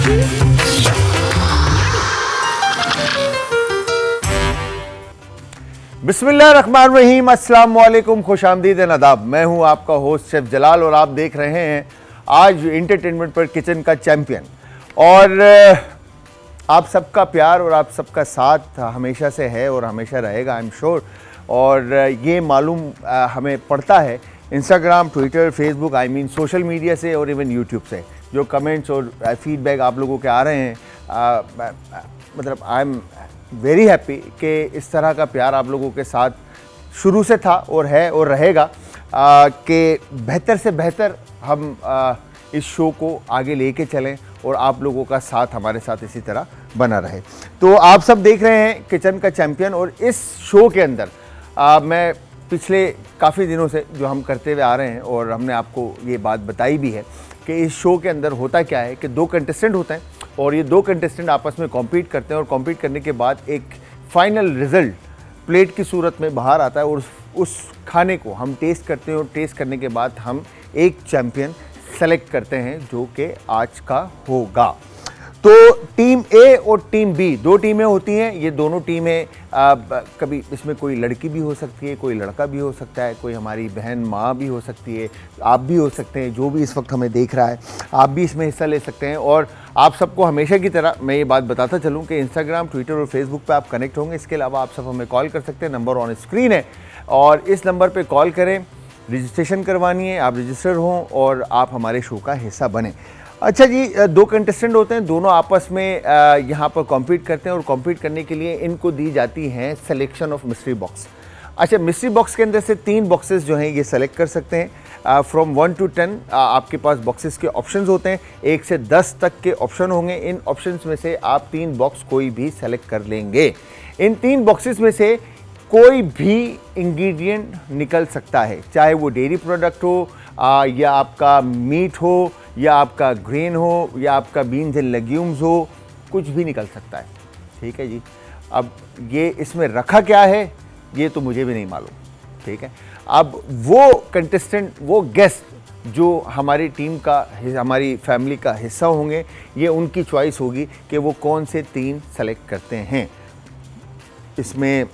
बिस्मिल्लाहिर्रहमानिर्रहीम, अस्सलाम वालेकुम, खुशामदीद नदाब। मैं हूं आपका होस्ट शेफ जलाल और आप देख रहे हैं आज एंटरटेनमेंट पर किचन का चैंपियन। और आप सबका प्यार और आप सबका साथ हमेशा से है और हमेशा रहेगा, आई एम श्योर। और ये मालूम हमें पड़ता है Instagram, Twitter, Facebook, I mean social media से और इवन यूट्यूब से जो कमेंट्स और फीडबैक आप लोगों के आ रहे हैं। मतलब आई एम वेरी हैप्पी कि इस तरह का प्यार आप लोगों के साथ शुरू से था और है और रहेगा, कि बेहतर से बेहतर हम इस शो को आगे लेके चलें और आप लोगों का साथ हमारे साथ इसी तरह बना रहे। तो आप सब देख रहे हैं किचन का चैंपियन, और इस शो के अंदर मैं पिछले काफ़ी दिनों से जो हम करते हुए आ रहे हैं और हमने आपको ये बात बताई भी है कि इस शो के अंदर होता क्या है कि 2 कंटेस्टेंट होते हैं और ये 2 कंटेस्टेंट आपस में कॉम्पीट करते हैं और कॉम्पीट करने के बाद एक फाइनल रिज़ल्ट प्लेट की सूरत में बाहर आता है और उस खाने को हम टेस्ट करते हैं और टेस्ट करने के बाद हम एक चैम्पियन सेलेक्ट करते हैं जो कि आज का होगा। तो टीम ए और टीम बी 2 टीमें होती हैं। ये दोनों टीमें कभी इसमें कोई लड़की भी हो सकती है, कोई लड़का भी हो सकता है, कोई हमारी बहन माँ भी हो सकती है, आप भी हो सकते हैं, जो भी इस वक्त हमें देख रहा है आप भी इसमें हिस्सा ले सकते हैं। और आप सबको हमेशा की तरह मैं ये बात बताता चलूँ कि इंस्टाग्राम, ट्विटर और फेसबुक पे आप कनेक्ट होंगे। इसके अलावा आप सब हमें कॉल कर सकते हैं, नंबर ऑन स्क्रीन है और इस नंबर पे कॉल करें, रजिस्ट्रेशन करवानी है, आप रजिस्टर हों और आप हमारे शो का हिस्सा बने। अच्छा जी, 2 कंटेस्टेंट होते हैं, दोनों आपस में यहाँ पर कॉम्पीट करते हैं और कॉम्पीट करने के लिए इनको दी जाती हैं सिलेक्शन ऑफ मिस्ट्री बॉक्स। अच्छा, मिस्ट्री बॉक्स के अंदर से 3 बॉक्सेस जो हैं ये सेलेक्ट कर सकते हैं। फ्रॉम 1 to 10 आपके पास बॉक्सेस के ऑप्शंस होते हैं, 1 से 10 तक के ऑप्शन होंगे। इन ऑप्शंस में से आप 3 बॉक्स कोई भी सेलेक्ट कर लेंगे। इन 3 बॉक्सेस में से कोई भी इंग्रेडिएंट निकल सकता है, चाहे वो डेयरी प्रोडक्ट हो या आपका मीट हो या आपका ग्रेन हो या आपका बीन्स एंड लेग्यूम्स हो, कुछ भी निकल सकता है। ठीक है जी। अब ये इसमें रखा क्या है ये तो मुझे भी नहीं मालूम। ठीक है, अब वो कंटेस्टेंट, वो गेस्ट जो हमारी टीम का, हमारी फैमिली का हिस्सा होंगे, ये उनकी चॉइस होगी कि वो कौन से 3 सेलेक्ट करते हैं इसमें।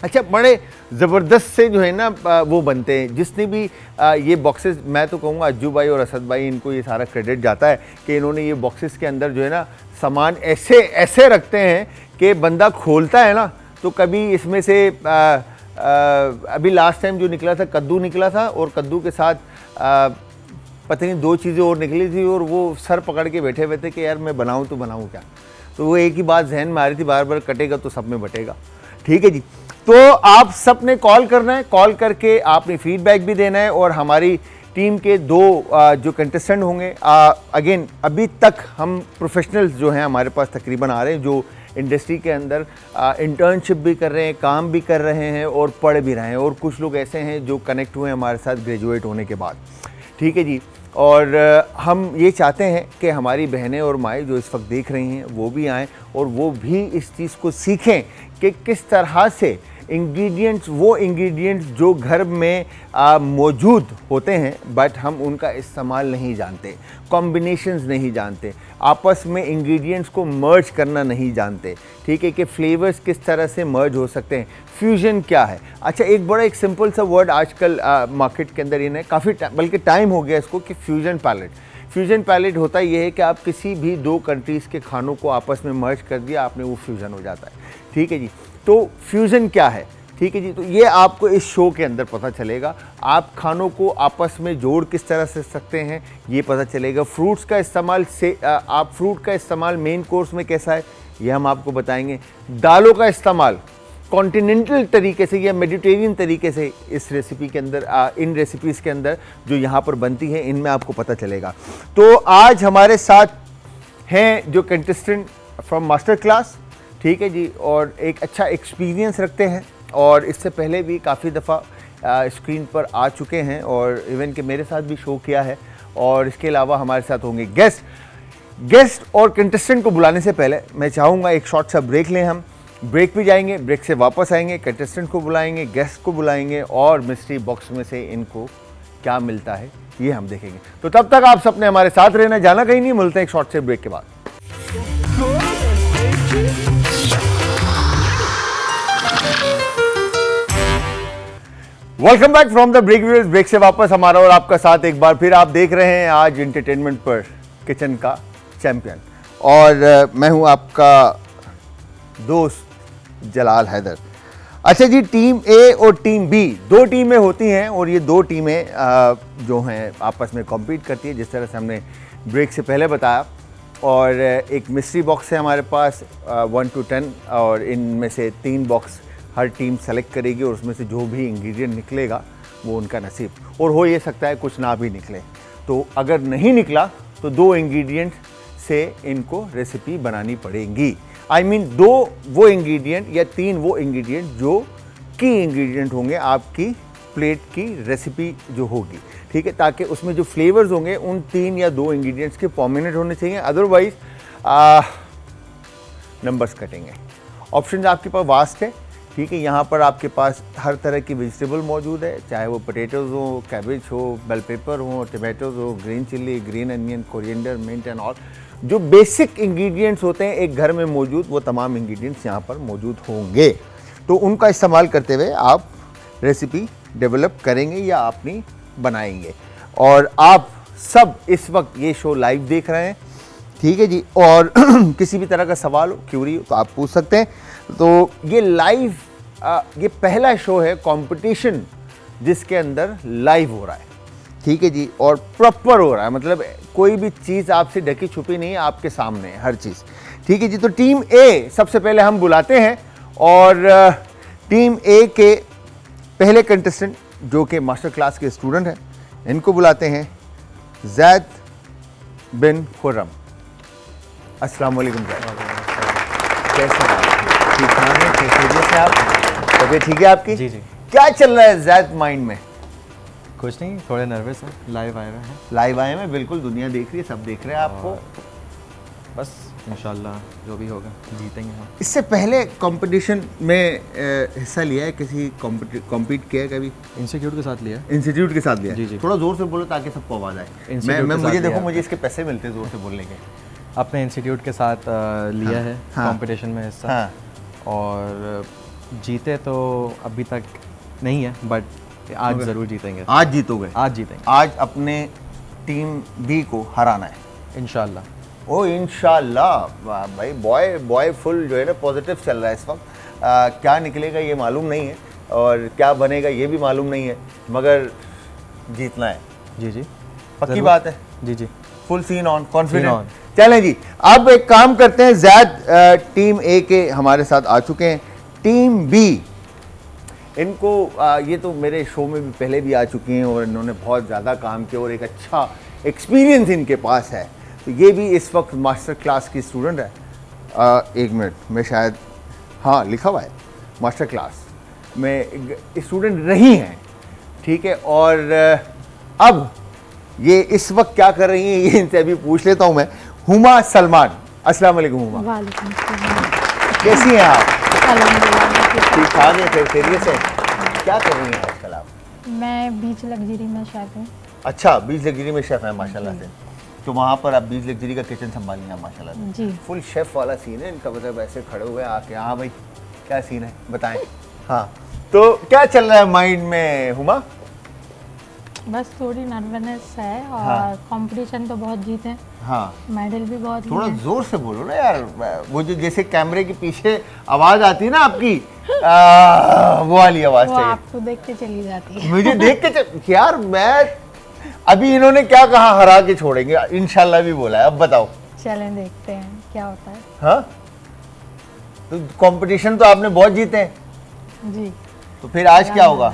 अच्छा, बड़े ज़बरदस्त से जो है ना वो बनते हैं। जिसने भी ये बॉक्सेस, मैं तो कहूँगा अज्जू भाई और असद भाई, इनको ये सारा क्रेडिट जाता है कि इन्होंने ये बॉक्सेस के अंदर जो है ना सामान ऐसे ऐसे रखते हैं कि बंदा खोलता है ना तो कभी इसमें से अभी लास्ट टाइम जो निकला था कद्दू निकला था और कद्दू के साथ पता नहीं 2 चीज़ें और निकली थी और वो सर पकड़ के बैठे हुए थे कि यार मैं बनाऊँ तो बनाऊँ क्या। तो वो एक ही बात जहन में आ रही थी, बार बार कटेगा तो सब में बटेगा। ठीक है जी। तो आप सब ने कॉल करना है, कॉल करके आपने फीडबैक भी देना है और हमारी टीम के 2 जो कंटेस्टेंट होंगे, अगेन अभी तक हम प्रोफेशनल्स जो हैं हमारे पास तकरीबन आ रहे हैं, जो इंडस्ट्री के अंदर इंटर्नशिप भी कर रहे हैं, काम भी कर रहे हैं और पढ़ भी रहे हैं, और कुछ लोग ऐसे हैं जो कनेक्ट हुए हैं हमारे साथ ग्रेजुएट होने के बाद। ठीक है जी। और हम ये चाहते हैं कि हमारी बहनें और माएँ जो इस वक्त देख रही हैं वो भी आएँ और वो भी इस चीज़ को सीखें कि किस तरह से इंग्रेडिएंट्स, वो इंग्रेडिएंट्स जो घर में मौजूद होते हैं बट हम उनका इस्तेमाल नहीं जानते, कॉम्बिनेशंस नहीं जानते, आपस में इंग्रेडिएंट्स को मर्ज करना नहीं जानते। ठीक है, कि फ्लेवर्स किस तरह से मर्ज हो सकते हैं, फ्यूजन क्या है। अच्छा, एक सिंपल सा वर्ड आजकल मार्केट के अंदर इन्हें काफ़ी बल्कि टाइम हो गया इसको, कि फ्यूजन पैलेट। फ्यूजन पैलेट होता ये है कि आप किसी भी 2 कंट्रीज़ के खानों को आपस में मर्ज कर दिया आपने, वो फ्यूजन हो जाता है। ठीक है जी। तो फ्यूज़न क्या है, ठीक है जी, तो ये आपको इस शो के अंदर पता चलेगा। आप खानों को आपस में जोड़ किस तरह से सकते हैं ये पता चलेगा। फ्रूट्स का इस्तेमाल से आप फ्रूट का इस्तेमाल मेन कोर्स में कैसा है ये हम आपको बताएंगे। दालों का इस्तेमाल कॉन्टिनेंटल तरीके से या मेडिटेरियन तरीके से इस रेसिपी के अंदर, इन रेसिपीज़ के अंदर जो यहाँ पर बनती हैं इनमें आपको पता चलेगा। तो आज हमारे साथ हैं जो कंटेस्टेंट फ्रॉम मास्टर क्लास। ठीक है जी, और एक अच्छा एक्सपीरियंस रखते हैं और इससे पहले भी काफ़ी दफ़ा स्क्रीन पर आ चुके हैं और इवन के मेरे साथ भी शो किया है। और इसके अलावा हमारे साथ होंगे गेस्ट और कंटेस्टेंट को बुलाने से पहले मैं चाहूँगा एक शॉर्ट सा ब्रेक लें। हम ब्रेक भी जाएंगे, ब्रेक से वापस आएंगे, कंटेस्टेंट को बुलाएंगे, गेस्ट को बुलाएंगे और मिस्ट्री बॉक्स में से इनको क्या मिलता है ये हम देखेंगे। तो तब तक आप सबने हमारे साथ रहना, जाना कहीं नहीं, मिलते हैं एक शॉर्ट से ब्रेक के बाद। Welcome back from the break viewers. Break से वापस हमारा और आपका साथ एक बार फिर। आप देख रहे हैं आज एंटरटेनमेंट पर किचन का चैंपियन, और मैं हूं आपका दोस्त जलाल हैदर। अच्छा जी, टीम ए और टीम बी, दो टीमें होती हैं और ये दो टीमें जो हैं आपस में कॉम्पीट करती है, जिस तरह से हमने ब्रेक से पहले बताया। और एक मिस्ट्री बॉक्स है हमारे पास 1 to 10, और इनमें से 3 बॉक्स हर टीम सेलेक्ट करेगी और उसमें से जो भी इंग्रेडिएंट निकलेगा वो उनका नसीब, और हो ये सकता है कुछ ना भी निकले। तो अगर नहीं निकला तो 2 इंग्रेडिएंट से इनको रेसिपी बनानी पड़ेगी। I mean 2 वो इंग्रेडिएंट या 3 वो इंग्रेडिएंट जो की इंग्रेडिएंट होंगे आपकी प्लेट की रेसिपी जो होगी, ठीक है, ताकि उसमें जो फ्लेवर्स होंगे उन 3 या 2 इंग्रेडिएंट्स के प्रोमिनेंट होने चाहिए, अदरवाइज नंबर्स कटेंगे। ऑप्शंस आपके पास वास्ट है, ठीक है। यहाँ पर आपके पास हर तरह की वेजिटेबल मौजूद है, चाहे वो पोटैटोज़ हो, कैबेज हो, बेल पेपर हो, टमाटोज़ हो, green chilli, green onion, coriander, mint and all. जो बेसिक इंग्रेडिएंट्स होते हैं एक घर में मौजूद, वो तमाम इंग्रेडिएंट्स यहाँ पर मौजूद होंगे। तो उनका इस्तेमाल करते हुए आप रेसिपी डेवलप करेंगे या अपनी बनाएंगे। और आप सब इस वक्त ये शो लाइव देख रहे हैं, ठीक है जी। और किसी भी तरह का सवाल हो, क्यूरी हो, तो आप पूछ सकते हैं। तो ये लाइव ये पहला शो है कंपटीशन जिसके अंदर लाइव हो रहा है, ठीक है जी, और प्रॉपर हो रहा है, मतलब कोई भी चीज़ आपसे ढकी छुपी नहीं है, आपके सामने है हर चीज़, ठीक है जी। तो टीम ए सबसे पहले हम बुलाते हैं, और टीम ए के पहले कंटेस्टेंट जो कि मास्टर क्लास के स्टूडेंट हैं, इनको बुलाते हैं ज़ैद बिन खुर्रम। अस्सलाम वालेकुम ज़ैद, कैसे हैं? ठीक ठाक है? खैरियत से आप? तबीयत ठीक है आपकी? जी जी। क्या चल रहा है ज़ैद माइंड में? कुछ नहीं, थोड़े नर्वस हैं, लाइव आए हुए हैं। लाइव आए हैं, बिल्कुल दुनिया देख रही है, सब देख रहे हैं आपको। बस इंशाल्लाह जो भी होगा जीतेंगे हम। इससे पहले कंपटीशन में हिस्सा लिया है, किसी कॉम्पीट किया है कभी? इंस्टीट्यूट के साथ लिया। इंस्टीट्यूट के साथ लिया? जी जी। थोड़ा जोर से बोलो ताकि सबको आवाज़ आए। मैं मुझे देखो, मुझे इसके पैसे मिलते हैं जोर से बोलने के। अपने इंस्टीट्यूट के साथ लिया है कंपटीशन में हिस्सा। हाँ। और जीते तो अभी तक नहीं है, बट आज ज़रूर जीतेंगे। आज जीतोगे? आज जीतेंगे। आज अपने टीम बी को हराना है इंशाल्लाह। ओ इंशाल्लाह। भाई बॉय फुल जो है ना पॉजिटिव चल रहा है इस वक्त। क्या निकलेगा ये मालूम नहीं है और क्या बनेगा ये भी मालूम नहीं है, मगर जीतना है। जी जी, पक्की बात है। जी जी, फुल सीन ऑन, कॉन्फिडेंट। चलें जी, अब एक काम करते हैं। ज़ैद टीम ए के हमारे साथ आ चुके हैं। टीम बी, इनको ये तो मेरे शो में भी पहले भी आ चुकी हैं और इन्होंने बहुत ज़्यादा काम किया और एक अच्छा एक्सपीरियंस इनके पास है। तो ये भी इस वक्त मास्टर क्लास की स्टूडेंट है। एक मिनट, मैं शायद, हाँ लिखा हुआ है मास्टर क्लास में स्टूडेंट रही हैं, ठीक है। और अब ये इस वक्त क्या कर रही हैं ये इनसे अभी पूछ लेता हूँ मैं। हुमा सलमान, अस्सलाम वालेकुम हुमा। वालेकुम सलाम। कैसी हैं आप? अल्हम्दुलिल्लाह। ठीक ठाक है, फिर खैरियत से? क्या कर रही हैं आजकल आप? मैं बीच लग्जरी में शेफ हूँ। अच्छा, बीच लग्जरी में शेफ है माशाल्लाह से। तो वहाँ पर आप बीच लग्जरी का किचन संभाली हैं माशाल्लाह से। जी। फुल शेफ वाला सीन है इनका, मतलब ऐसे खड़े हुए आके। हाँ भाई, क्या सीन है बताएं। हाँ, तो क्या चल रहा है माइंड में हुमा? बस थोड़ी नर्वसनेस है और हाँ। कंपटीशन तो बहुत जीते हैं। हाँ, मेडल भी बहुत थोड़ा लिए हैं। जोर से बोलो ना यार। वो जो जैसे कैमरे के पीछे आवाज आती है ना आपकी, वो वाली आवाज वो चाहिए। आपको देख के चली जाती है। मुझे देख के यार, मैं अभी इन्होंने क्या कहा, हरा के छोड़ेंगे इंशाल्लाह भी बोला है। अब बताओ। चलें देखते हैं क्या होता है। हाँ, तो कंपटीशन तो आपने बहुत जीते हैं, जी। तो फिर आज क्या होगा?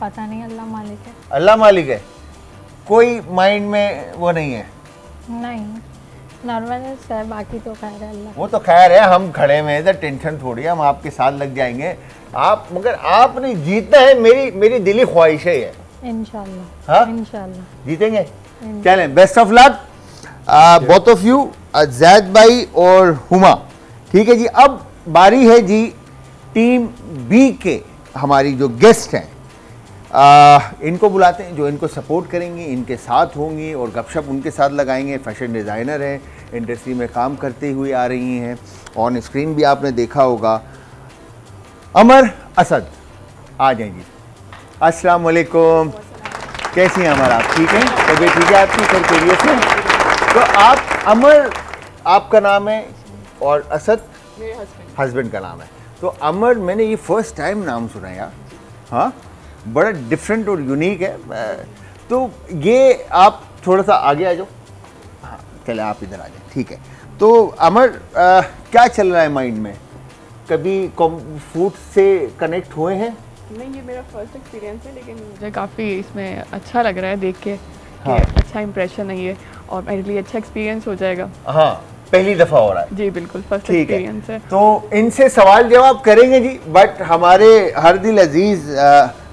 पता नहीं, अल्लाह मालिक है। अल्लाह मालिक है। कोई माइंड में वो नहीं है? नहीं, नर्वसनेस है, बाकी तो खैर है अल्लाह। वो तो खैर है, हम खड़े में हैं, टेंशन थोड़ी है, हम आपके साथ लग जाएंगे। आप, मगर आपने जीतना है, मेरी दिली ख्वाहिश है ये। इंशाल्लाह। हाँ? इंशाल्लाह जीतेंगे। चलें, best of luck both of you, Zaid भाई और हुमा, ठीक है जी। अब बारी है जी टीम बी के, हमारी जो गेस्ट हैं इनको बुलाते हैं जो इनको सपोर्ट करेंगी, इनके साथ होंगी और गपशप उनके साथ लगाएंगे। फैशन डिज़ाइनर हैं, इंडस्ट्री में काम करते हुए आ रही हैं, ऑन स्क्रीन भी आपने देखा होगा। अमर असद, आ जाएं जी। अस्सलाम वालेकुम, कैसी हैं अमर आप? ठीक हैं, तबीयत ठीक है आपकी? सब खैरियत है? तो आप अमर आपका नाम है और असद मेरे हस्बैंड का नाम है। तो अमर मैंने ये फर्स्ट टाइम नाम सुना यार, हाँ बड़ा डिफरेंट और यूनिक है। तो ये आप थोड़ा सा आगे आ जाओ, हाँ चले आप इधर आ जाए, ठीक है। तो अमर क्या चल रहा है माइंड में? कभी फूड से कनेक्ट हुए हैं? नहीं, ये मेरा फर्स्ट एक्सपीरियंस है, लेकिन मुझे काफ़ी इसमें अच्छा लग रहा है देख के कि हाँ। अच्छा इंप्रेशन है ये और मेरे लिए अच्छा एक्सपीरियंस हो जाएगा। हाँ, पहली दफ़ा हो रहा है। जी बिल्कुल, फर्स्ट ठीक एक्सपीरियंस है। तो इनसे सवाल जवाब करेंगे जी, बट हमारे हर दिल अजीज़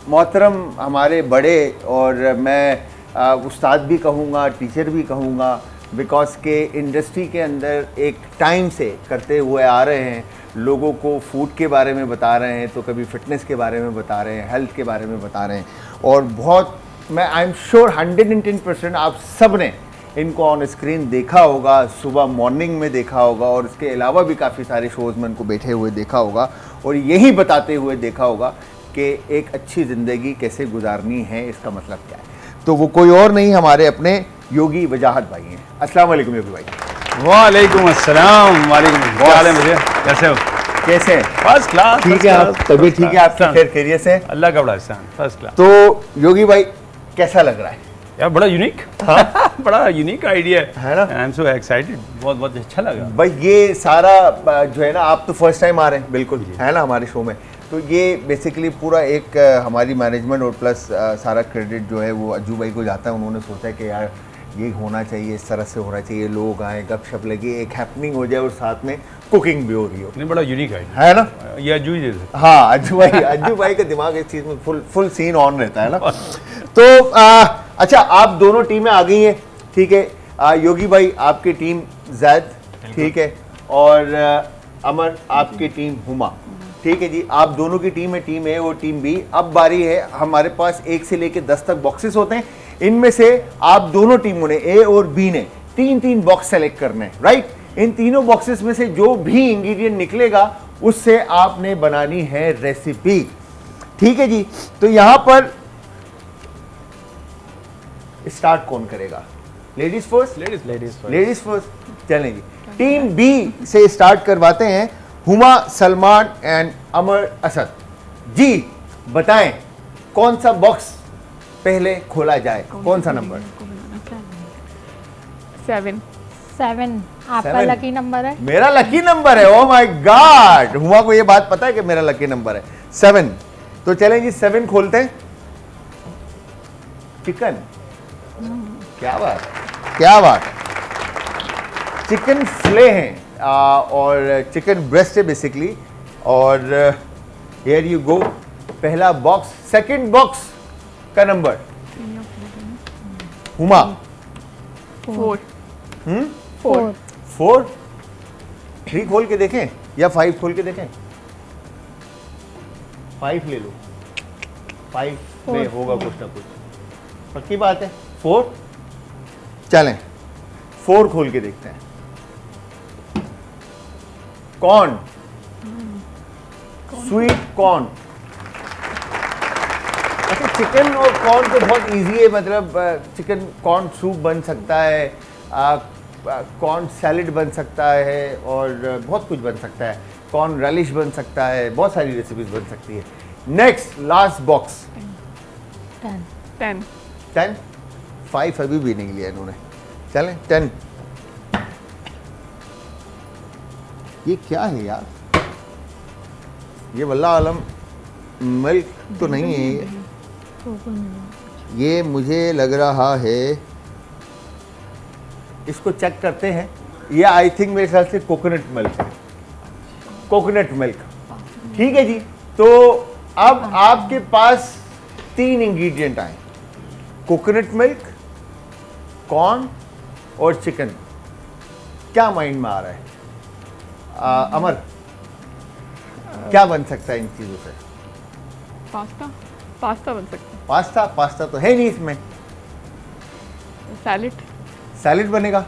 मोहतरम हमारे बड़े, और मैं उस्ताद भी कहूँगा, टीचर भी कहूँगा, बिकॉज के इंडस्ट्री के अंदर एक टाइम से करते हुए आ रहे हैं, लोगों को फूड के बारे में बता रहे हैं, तो कभी फिटनेस के बारे में बता रहे हैं, हेल्थ के बारे में बता रहे हैं, और बहुत मैं आई एम श्योर 110% आप सब ने इनको ऑन स्क्रीन देखा होगा, सुबह मॉर्निंग में देखा होगा, और इसके अलावा भी काफ़ी सारे शोज़ में इनको बैठे हुए देखा होगा, और यही बताते हुए देखा होगा कि एक अच्छी ज़िंदगी कैसे गुजारनी है, इसका मतलब क्या है। तो वो कोई और नहीं, हमारे अपने योगी वजाहत भाई हैं। अस्सलाम वालेकुम योगी भाई। वालेकुम अस्सलाम। वालेकुम, क्या हाल है? मुझे कैसे हो? कैसे हैं? First class. ठीक है, आप तबीयत ठीक है आपकी? खैर खैरियत से? अल्लाह का बड़ा एहसान, फर्स्ट क्लास। तो योगी भाई कैसा लग रहा है? यार बड़ा यूनिक, हाँ बड़ा यूनिक आइडिया है ना? आई एम सो एक्साइटेड, बहुत बहुत अच्छा लगा भाई। ये सारा जो है ना, आप तो फर्स्ट टाइम आ रहे हैं बिल्कुल, है ना, हमारे शो में। तो ये बेसिकली पूरा एक हमारी मैनेजमेंट और प्लस सारा क्रेडिट जो है वो अज्जू भाई को जाता है। उन्होंने सोचा कि यार ये होना चाहिए, इस तरह से होना चाहिए, लोग आए, गपशप लगे, एक हैपनिंग हो जाए और साथ में कुकिंग भी हो रही हो। नहीं, बड़ा यूनिक आइडिया है ना? ये अज्जू ही जैसे। हाँ, अज्जू भाई का दिमाग इस चीज़ में फुल सीन ऑन रहता है ना। तो अच्छा, आप दोनों टीमें आ गई हैं, ठीक है। योगी भाई आपकी टीम जैद, ठीक है, और अमर आपकी टीम हुमा, ठीक है जी। आप दोनों की टीम है, टीम ए और टीम बी। अब बारी है, हमारे पास 1 से लेकर 10 तक बॉक्सेस होते हैं। इनमें से आप दोनों टीमों ने, ए और बी ने, 3-3 बॉक्स सेलेक्ट करने हैं, राइट। इन तीनों बॉक्सेस में से जो भी इंग्रेडिएंट निकलेगा उससे आपने बनानी है रेसिपी, ठीक है जी। तो यहां पर स्टार्ट कौन करेगा? Ladies first? लेडीज फर्स्ट, चलें जी। टीम बी से स्टार्ट करवाते हैं, हुमा, सलमान एंड अमर असद जी। बताएं कौन सा बॉक्स पहले खोला जाए, कौन सा नंबर? 7। 7 आपका 7 लकी नंबर है। मेरा लकी नंबर है, ओह माय गॉड। हुआ को ये बात पता है कि मेरा लकी नंबर है 7। तो चलें जी, 7 खोलते हैं। चिकन, क्या बात है, क्या बात है। चिकन फिले हैं और चिकन ब्रेस्ट है बेसिकली। और हियर यू गो, पहला बॉक्स। सेकंड बॉक्स का नंबर हुमा? 4। 4। 3 खोल के देखें या 5 खोल के देखें? 5 ले लो, 5 में होगा कुछ ना कुछ, पक्की बात है। 4, चलें 4 खोल के देखते हैं। Corn, sweet corn. अच्छा, चिकन और कॉर्न तो बहुत इजी है, मतलब चिकन कॉर्न सूप बन सकता है, कॉर्न सैलेड बन सकता है, और बहुत कुछ बन सकता है, कॉर्न रैलिश बन सकता है, बहुत सारी रेसिपीज बन सकती है। Next last box 10। 10। 5 अभी भी नहीं लिया इन्होंने, चलें 10। ये क्या है यार? ये वल्लाह आलम मिल्क तो नहीं है ये मुझे लग रहा है। इसको चेक करते हैं। ये आई थिंक मेरे ख्याल से कोकोनट मिल्क है, कोकोनट मिल्क, ठीक है जी। तो अब आपके पास 3 इंग्रेडिएंट आए, कोकोनट मिल्क, कॉर्न और चिकन। क्या माइंड में आ रहा है? अमर, क्या बन सकता है इन चीज़ों से? पास्ता बन सकता है। पास्ता, पास्ता तो है नहीं इसमें। सैलेड। सैलेड बनेगा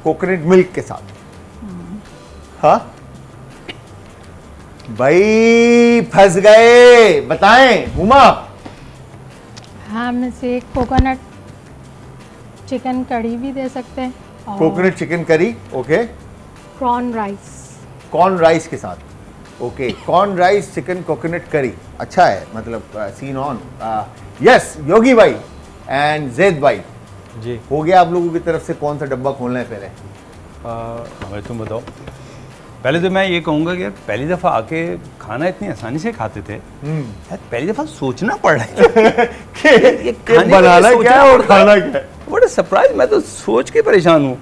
कोकोनट मिल्क के साथ। हाँ भाई फंस गए, बताएं हुमा। हाँ, हम से कोकोनट चिकन कड़ी भी दे सकते हैं। Coconut chicken curry, okay. Prawn rice. Corn rice के साथ, okay. Corn rice chicken coconut curry, अच्छा है, मतलब सीन ऑन। यस योगी भाई एंड जैद भाई जी। हो गया आप लोगों की तरफ से, कौन सा डब्बा खोलना है पहले? भाई तुम बताओ। पहले तो मैं ये कहूँगा कि यार पहली दफ़ा आके खाना इतनी आसानी से खाते थे, यार पहली दफ़ा सोचना पड़ रहा है कि खाने बनाना के लिए क्या है और सोचना खाना क्या है। बड़ा सरप्राइज, मैं तो सोच के परेशान हूँ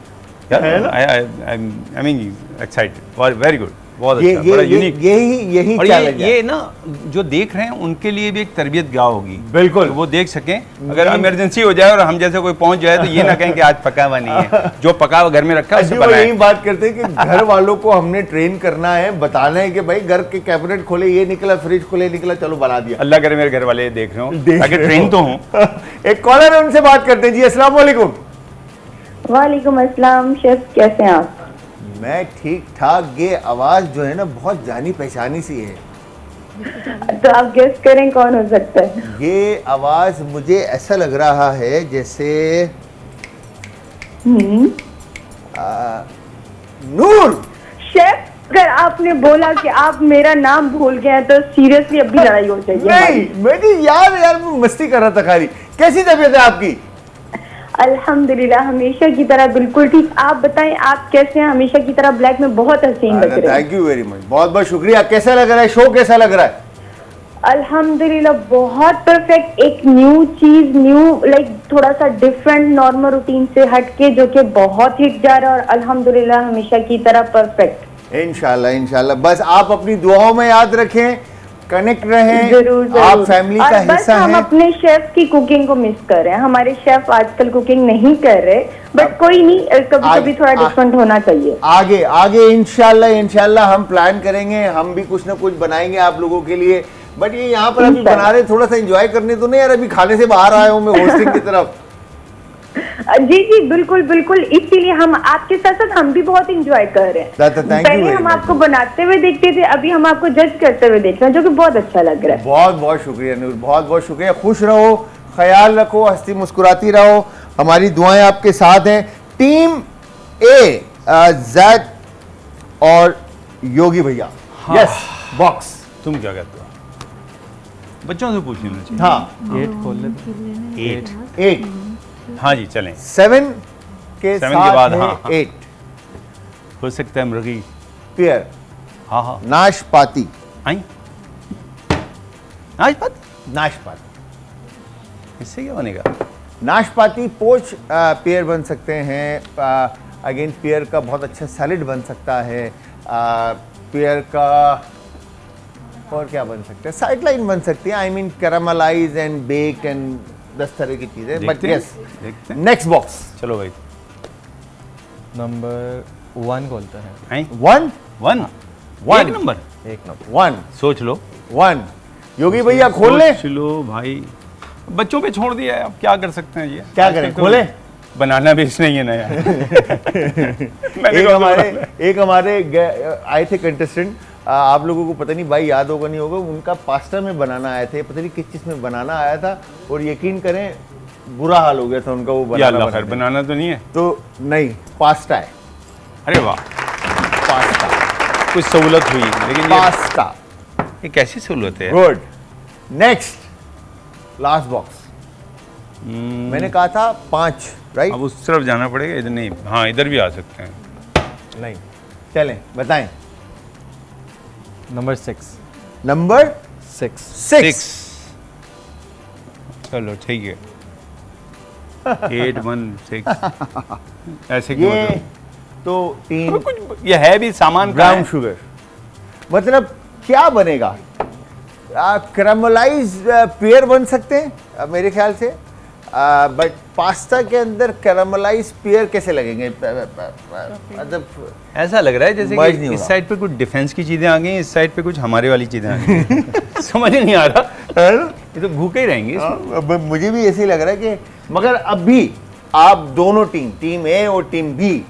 यार। I mean excited, very good, बहुत अच्छा, बड़ा यूनिक। यही और चैलेंज है। ये ना जो देख रहे हैं उनके लिए भी एक तरबियत गाह होगी, बिल्कुल। तो वो देख सकें। अगर इमरजेंसी हो जाए और हम जैसे कोई पहुंच जाए तो ये ना कहें कि आज पका हुआ नहीं है, जो पका हुआ घर में रखा है उससे वो बनाएं। यही बात करते हैं कि घर वालों को हमने ट्रेन करना है, बताना है कि भाई घर के कैबिनेट खोले ये निकला, फ्रिज खोले निकला, चलो बना दिया। अल्लाह करे मेरे घर वाले देख रहे हो ताकि ट्रेन तो हूँ। एक कॉलर है, उनसे बात करते हैं जी। अस्सलाम वालेकुम। वालेकुम अस्सलाम। शेफ कैसे हैं आप? मैं ठीक ठाक। ये आवाज जो है ना बहुत जानी पहचानी सी है, तो आप गेस करें कौन हो सकता है? ये आवाज मुझे ऐसा लग रहा है जैसे नूर। शेफ अगर आपने बोला कि आप मेरा नाम भूल गए हैं तो सीरियसली अभी लड़ाई हो जाएगी हमारी। नहीं मेरी यार मैं मस्ती कर रहा था खाली। कैसी तबीयत है आपकी? अल्हम्दुलिल्लाह हमेशा की तरह बिल्कुल ठीक। आप बताएं आप कैसे हैं? हमेशा की तरह ब्लैक में बहुत हसीन लग रहे हैं। थैंक यू वेरी मच, बहुत बहुत शुक्रिया। कैसा लग रहा है शो, कैसा लग रहा है? अल्हम्दुलिल्लाह बहुत परफेक्ट। एक न्यू चीज, न्यू लाइक थोड़ा सा डिफरेंट नॉर्मल रूटीन से हटके जो कि बहुत हिट जा रहा है और अल्हम्दुलिल्लाह हमेशा की तरह परफेक्ट। इंशाल्लाह इंशाल्लाह। बस आप अपनी दुआओं में याद रखें, कनेक्ट रहें। जरूर आप जरूर। फैमिली और का बस हिस्सा हम हैं। अपने शेफ की कुकिंग को मिस कर रहे हैं। हमारे शेफ आजकल कुकिंग नहीं कर रहे, बट कोई नहीं, कभी कभी थोड़ा डिफरेंट होना चाहिए। आगे आगे इंशाल्लाह इंशाल्लाह हम प्लान करेंगे, हम भी कुछ ना कुछ बनाएंगे आप लोगों के लिए। बट ये यहाँ पर अभी बना रहे, थोड़ा सा एंजॉय करने तो नहीं यार, अभी खाने से बाहर आया हूँ मैं होस्टिंग की तरफ। जी जी बिल्कुल बिल्कुल, इसीलिए हम आपके साथ साथ हम भी बहुत इंजॉय कर रहे हैं। पहले हम आपको बनाते हुए देखते थे, अभी हम आपको जज करते हुए देख रहे हैं, जो कि बहुत अच्छा लग रहा है। बहुत बहुत शुक्रिया नूर, बहुत बहुत शुक्रिया। खुश रहो, ख्याल रखो, हंसती मुस्कुराती रहो, हमारी दुआएं आपके साथ हैं। टीम ए जैद और योगी भैया। Yes box. तुम क्या कहते हो? बच्चों से पूछ लेना चाहिए। हाँ 8 खोल लेते। 8 हाँ जी चलें। 7 के 7 साथ के बाद है हाँ 8 हो सकता है मृगी। पेयर। हाँ हाँ नाशपाती। आई नाशपाती। नाशपाती इससे क्या बनेगा? नाशपाती पोच पेयर बन सकते हैं। अगेन पेयर का बहुत अच्छा सैलेड बन सकता है। पेयर का और क्या बन सकता है? साइड लाइन बन सकती है। I mean caramelise and bake and 10 तरह की चीजें। But yes next box. चलो भाई नंबर 1 खोलते हैं। आई 1 1 One. एक नंबर 1 नंबर। 1 सोच लो। 1 योगी भैया खोल ले। सोच लो भाई, बच्चों पे छोड़ दिया है, अब क्या कर सकते हैं? ये क्या आजकल करें, तो खोले? बनाना बेच नहीं है ना यार। एक हमारे आए थे कंटेस्टेंट, आप लोगों को पता नहीं भाई याद होगा नहीं होगा, उनका पास्ता में बनाना आए थे, पता नहीं किस चीज में बनाना आया था और यकीन करें बुरा हाल हो गया था उनका। वो बनाना बनाना तो नहीं है तो नहीं, पास्ता है। अरे वाह, पास्ता कुछ सहूलत हुई, लेकिन पास्ता ये कैसी सहूलत है? गुड। Next last box. मैंने कहा था 5 राइट? अब उस तरफ जाना पड़ेगा, इधर नहीं। हाँ इधर भी आ सकते हैं। नहीं चलें बताएं। नंबर 6। नंबर 6। चलो ठीक है। 8 1 6 ऐसे क्यों? ये तो 3 कुछ ये है भी सामान का ब्राउन है। शुगर। मतलब क्या बनेगा? कैरामलाइज पेयर बन सकते हैं मेरे ख्याल से, बट पास्ता के अंदर कैरामलाइज पेयर कैसे लगेंगे? मतलब ऐसा लग रहा है जैसे नहीं कि हो इस रहा। साइड पे कुछ डिफेंस की चीजें आ गई, इस साइड पे कुछ हमारे वाली चीजें आ गई। समझ नहीं आ रहा ये तो भूखे ही रहेंगे इसमें। अब मुझे भी ऐसे ही लग रहा है कि मगर अब भी आप दोनों टीम ए और टीम बी,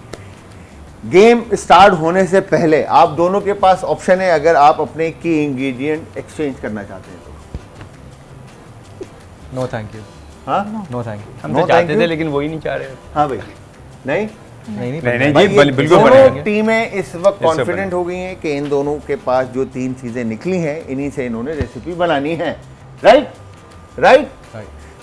गेम स्टार्ट होने से पहले आप दोनों के पास ऑप्शन है, अगर आप अपने की इंग्रेडिएंट एक्सचेंज करना चाहते हैं तो। No thank you. हाँ, नो थैंक यू। हम तो चाहते थे लेकिन वही नहीं चाह रहे। हाँ भाई, नहीं नहीं नहीं जी, बिल्कुल दोनों बनेंगे। टीमें इस वक्त इससे कॉन्फिडेंट हो गई हैं कि इन दोनों के पास जो 3 चीजें निकली हैं, इन्हीं से इन्होंने रेसिपी बनानी है। राइट।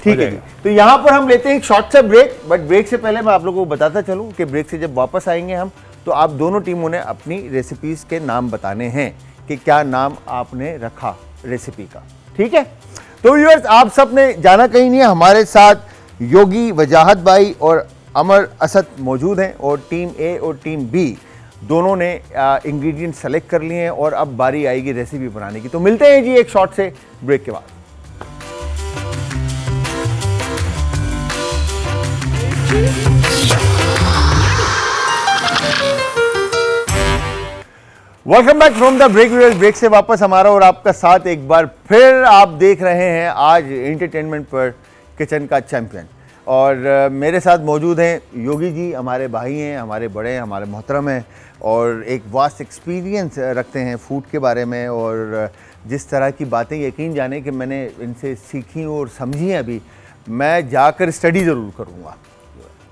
ठीक है जी। तो यहाँ पर हम लेते हैं एक शॉर्ट सा ब्रेक, बट ब्रेक से पहले मैं आप लोगों को बताता चलूँ कि ब्रेक से जब वापस आएंगे हम, तो आप दोनों टीमों ने अपनी रेसिपीज के नाम बताने हैं कि क्या नाम आपने रखा रेसिपी का। ठीक है, तो व्यूअर्स आप सब ने जाना कहीं नहीं है, हमारे साथ योगी वजाहत भाई और अमर असद मौजूद हैं, और टीम ए और टीम बी दोनों ने इंग्रेडिएंट सेलेक्ट कर लिए हैं और अब बारी आएगी रेसिपी बनाने की। तो मिलते हैं जी एक शॉर्ट से ब्रेक के बाद। Welcome back from the break. Break से वापस हमारा और आपका साथ एक बार फिर आप देख रहे हैं आज एंटरटेनमेंट पर किचन का चैंपियन, और मेरे साथ मौजूद हैं योगी जी, हमारे भाई हैं, हमारे बड़े हैं, हमारे मोहतरम हैं, और एक वास्ट एक्सपीरियंस रखते हैं फूड के बारे में, और जिस तरह की बातें यकीन जाने कि मैंने इनसे सीखी और समझी हैं, अभी मैं जाकर स्टडी ज़रूर करूँगा,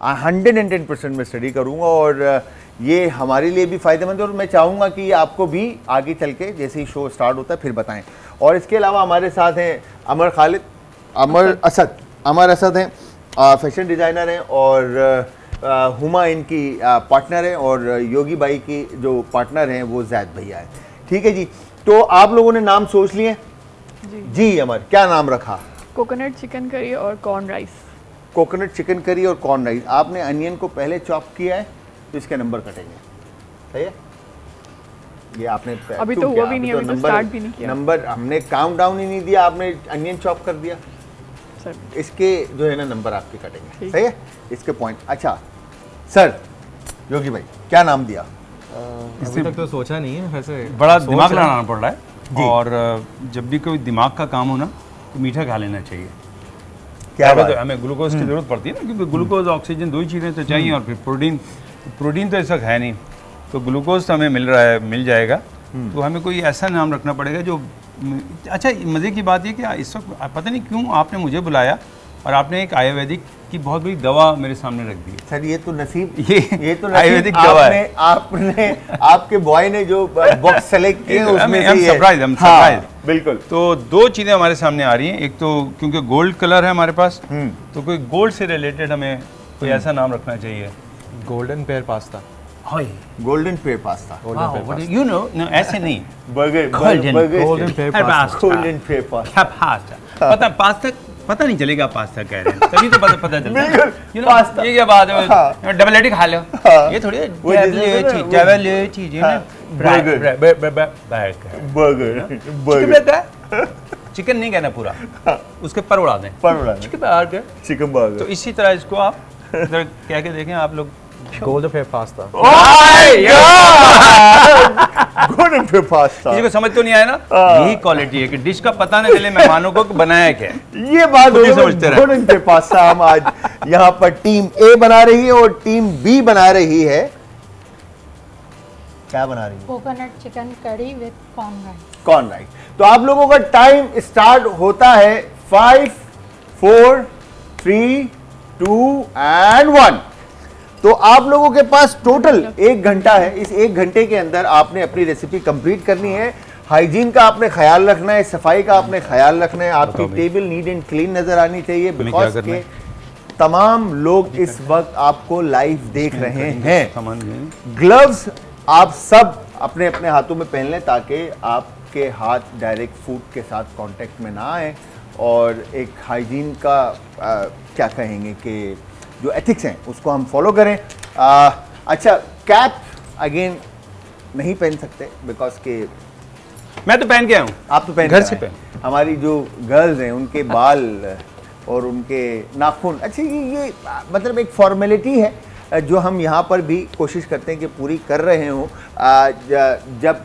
110% में स्टडी करूँगा, और ये हमारे लिए भी फ़ायदेमंद है, और मैं चाहूँगा कि आपको भी आगे चल के जैसे ही शो स्टार्ट होता है फिर बताएं। और इसके अलावा हमारे साथ हैं अमर असद हैं, फैशन डिज़ाइनर हैं, और हुमा इनकी पार्टनर हैं, और योगी भाई की जो पार्टनर हैं वो जैद भैया हैं। ठीक है जी, तो आप लोगों ने नाम सोच लिए जी। अमर, क्या नाम रखा? कोकोनट चिकन करी और कॉर्न राइस। कोकोनट चिकन करी और कॉर्न राइस। आपने अनियन को पहले चॉप किया है तो इसके नंबर कटेंगे, सही है? ये आपने अभी तो हुआ भी नहीं, अभी तो स्टार्ट भी नहीं किया। नंबर हमने काउंट डाउन ही नहीं दिया, आपने अनियन चॉप कर दिया, सर इसके जो है ना नंबर आपके कटेंगे, सही है? इसके पॉइंट। अच्छा सर, योगी भाई क्या नाम दिया? अभी तक तो सोचा नहीं है, वैसे बड़ा दिमाग लगाना पड़ रहा है, और जब भी कोई दिमाग का काम हो ना तो मीठा खा लेना चाहिए। क्या बात? तो हमें ग्लूकोज की जरूरत पड़ती है ना, क्योंकि ग्लूकोज ऑक्सीजन 2 ही चीज़ें तो चाहिए, और फिर प्रोटीन तो ऐसा है नहीं, तो ग्लूकोज तो हमें मिल जाएगा। तो हमें कोई ऐसा नाम रखना पड़ेगा जो अच्छा। मज़े की बात ये कि इस वक्त पता नहीं क्यों आपने मुझे बुलाया और आपने एक आयुर्वेदिक की बहुत बड़ी दवा मेरे सामने रख दी है। सर ये तो नसीब, ये तो आयुर्वेदिक दवा है। आपने आपके बॉय ने जो बॉक्स सेलेक्ट किए उसमें से ये सरप्राइज बिल्कुल। तो 2 चीज़ें हमारे सामने आ रही हैं। एक तो क्योंकि गोल्ड कलर है हमारे पास, तो कोई गोल्ड से रिलेटेड हमें कोई ऐसा नाम रखना चाहिए। Golden pair pasta. Golden pair pasta, you know ऐसे नहीं, बर्गर गोल्डन पेयर पास्ता पता नहीं चलेगा पास्ता कह रहे हैं, तभी तो पता चलता है। बिल्कुल, पास्ता। ये क्या बात है, डबल एटी खा लो, ये थोड़ी डबल चीजें ना, बर्गर चिकन नहीं कहना पूरा, उसके पर उड़ा दें, चिकन बर्गर। तो इसी तरह इसको आप कह के देखें आप लोग, golden pair pasta. Golden pair pasta. किसी को समझ तो नहीं आया ना, यही क्वालिटी है कि डिश का पता न चले मेहमानों को बनाया क्या है। ये बात समझते रहे। गोल्डन पेयर पास्ता हम आज यहाँ पर टीम ए बना रही है और टीम बी बना रही है, क्या बना रही है? कोकोनट चिकन कड़ी विद कॉर्न राइस। तो आप लोगों का टाइम स्टार्ट होता है 5, 4, 3, 2 एंड 1। तो आप लोगों के पास टोटल 1 घंटा है। इस 1 घंटे के अंदर आपने अपनी रेसिपी कंप्लीट करनी है। हाइजीन का आपने ख्याल रखना है, सफाई का आपने ख्याल रखना है, आपकी टेबल नीट एंड क्लीन नजर आनी चाहिए, बिकॉज के तमाम लोग इस वक्त आपको लाइव देख रहे हैं। ग्लव्स आप सब अपने अपने हाथों में पहन लें ताकि आपके हाथ डायरेक्ट फूड के साथ कांटेक्ट में ना आए, और एक हाइजीन का क्या कहेंगे कि जो एथिक्स हैं उसको हम फॉलो करें। अच्छा, कैप अगेन नहीं पहन सकते बिकॉज के मैं तो पहन के आया हूँ, आप तो पहन घर से पहन। हमारी जो गर्ल्स हैं उनके बाल और उनके नाखून, अच्छा ये मतलब एक फॉर्मेलिटी है जो हम यहाँ पर भी कोशिश करते हैं कि पूरी कर रहे हों। जब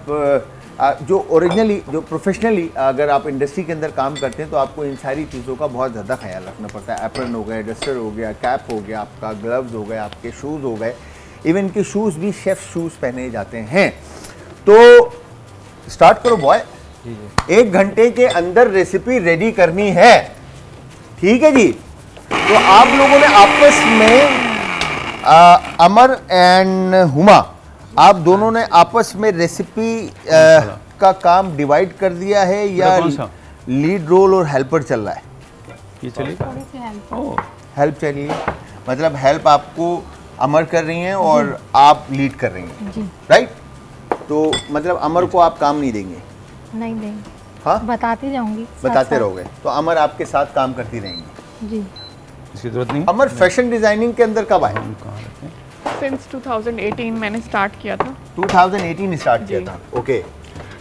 जो ओरिजिनली जो प्रोफेशनली अगर आप इंडस्ट्री के अंदर काम करते हैं तो आपको इन सारी चीज़ों का बहुत ज़्यादा ख्याल रखना पड़ता है। एप्रन हो गया, डस्टर हो गया, कैप हो गया, आपका ग्लव्स हो गए, आपके शूज़ हो गए, इवन के शूज़ भी शेफ शूज़ पहने जाते हैं। तो स्टार्ट करो बॉय, 1 घंटे के अंदर रेसिपी रेडी करनी है, ठीक है जी। तो आप लोगों ने आपस में अमर एंड हुमा, आप दोनों ने आपस में रेसिपी का काम डिवाइड कर दिया है या लीड रोल और हेल्पर चल रहा है? ये चलेगा, थोड़ी सी हेल्प। ओह हेल्प चलिए, मतलब हेल्प आपको अमर कर रही हैं और आप लीड कर रही हैं, जी राइट? तो मतलब अमर को आप काम नहीं देंगे? नहीं देंगे, हाँ, बताती जाऊंगी, बताते रहोगे, तो अमर आपके साथ काम करती रहेंगी जी। इसकी जरूरत नहीं। अमर फैशन डिजाइनिंग के अंदर कब आए? कहाँ रखें? सिंस 2018 मैंने स्टार्ट किया था, 2018 स्टार्ट किया जी। था, ओके।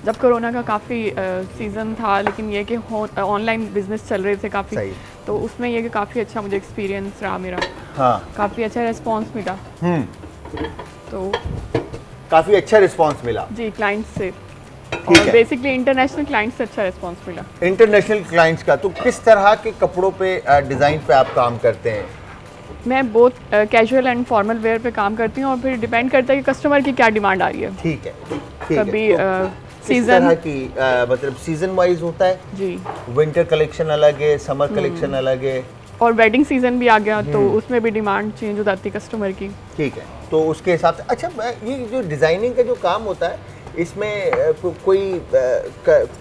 जब कोरोना का काफ़ी सीज़न था, लेकिन ये कि ऑनलाइन बिजनेस चल रहे थे काफ़ी, सही। तो उसमें ये कि काफ़ी अच्छा मुझे एक्सपीरियंस रहा मेरा, हाँ, काफ़ी अच्छा रिस्पांस मिला। तो काफी अच्छा रिस्पांस मिला जी क्लाइंट्स से, ठीक और है। बेसिकली इंटरनेशनल क्लाइंट्स से अच्छा रिस्पांस मिला। इंटरनेशनल क्लाइंट्स का। तो किस तरह के कपड़ों पे डिजाइन पे आप काम करते हैं? मैं both casual and formal wear पे काम करती हूँ, और फिर डिपेंड करता है कि कस्टमर की क्या डिमांड आ रही है। ठीक है, ठीक कभी है। तो किस सीजन तरह की मतलब सीजन वाइज होता है? जी, विंटर कलेक्शन अलग है, समर कलेक्शन अलग है, और वेडिंग सीजन भी आ गया तो उसमें भी डिमांड चेंज हो जाती है कस्टमर की। ठीक है। तो उसके हिसाब से अच्छा, ये जो डिजाइनिंग का जो काम होता है इसमें कोई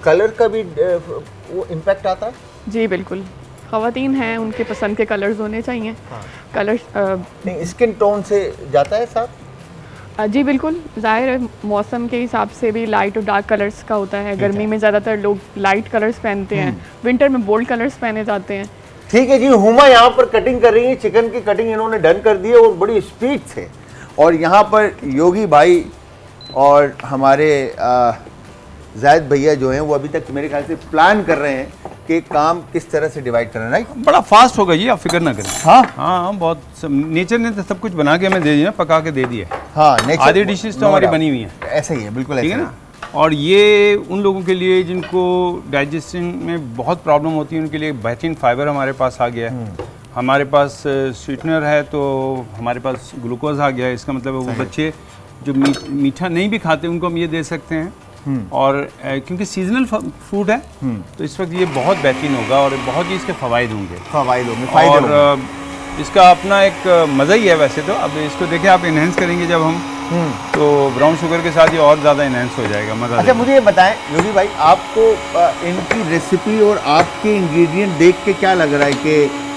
कलर का भी वो इम्पैक्ट आता है? जी बिल्कुल, ख़वातीन हैं, उनके पसंद के कलर्स होने चाहिए। हाँ। कलर्स नहीं, स्किन टोन से जाता है साथ? जी बिल्कुल, ज़ाहिर है मौसम के हिसाब से भी लाइट और डार्क कलर्स का होता है। गर्मी में ज़्यादातर लोग लाइट कलर्स पहनते हैं, विंटर में बोल्ड कलर्स पहने जाते हैं। ठीक है जी। हुमा यहाँ पर कटिंग कर रही है, चिकन की कटिंग इन्होंने डन कर दी है और बड़ी स्पीड से। और यहाँ पर योगी भाई और हमारे जायद भैया जो हैं वो अभी तक मेरे ख्याल से प्लान कर रहे हैं कि काम किस तरह से डिवाइड करना है, राइट? बड़ा फास्ट होगा ये, आप फिक्र ना करें। हाँ हाँ, बहुत नेचर ने तो सब कुछ बना के हमें दे दिया, पका के दे दिया। हाँ, nature- आधी डिशेस तो हमारी बनी हुई हैं, ऐसा ही है, बिल्कुल ठीक ऐसा है ना। और ये उन लोगों के लिए जिनको डाइजेशन में बहुत प्रॉब्लम होती है, उनके लिए बेहतरीन फाइबर हमारे पास आ गया है। हमारे पास स्वीटनर है, तो हमारे पास ग्लूकोज आ गया है। इसका मतलब है वो बच्चे जो मीठा नहीं भी खाते उनको हम ये दे सकते हैं। और क्योंकि सीजनल फ्रूट है तो इस वक्त ये बहुत बेहतरीन होगा और बहुत ही इसके फ़वाइद होंगे। फायदे होंगे। और इसका अपना एक मज़ा ही है वैसे तो। अब इसको देखें, आप इन्हेंस करेंगे जब हम, तो ब्राउन शुगर के साथ ये और ज़्यादा इन्हेंस हो जाएगा, मज़ा। अच्छा, मुझे ये बताएं योगी भाई, आपको इनकी रेसिपी और आपके इंग्रेडिएंट देख के क्या लग रहा है कि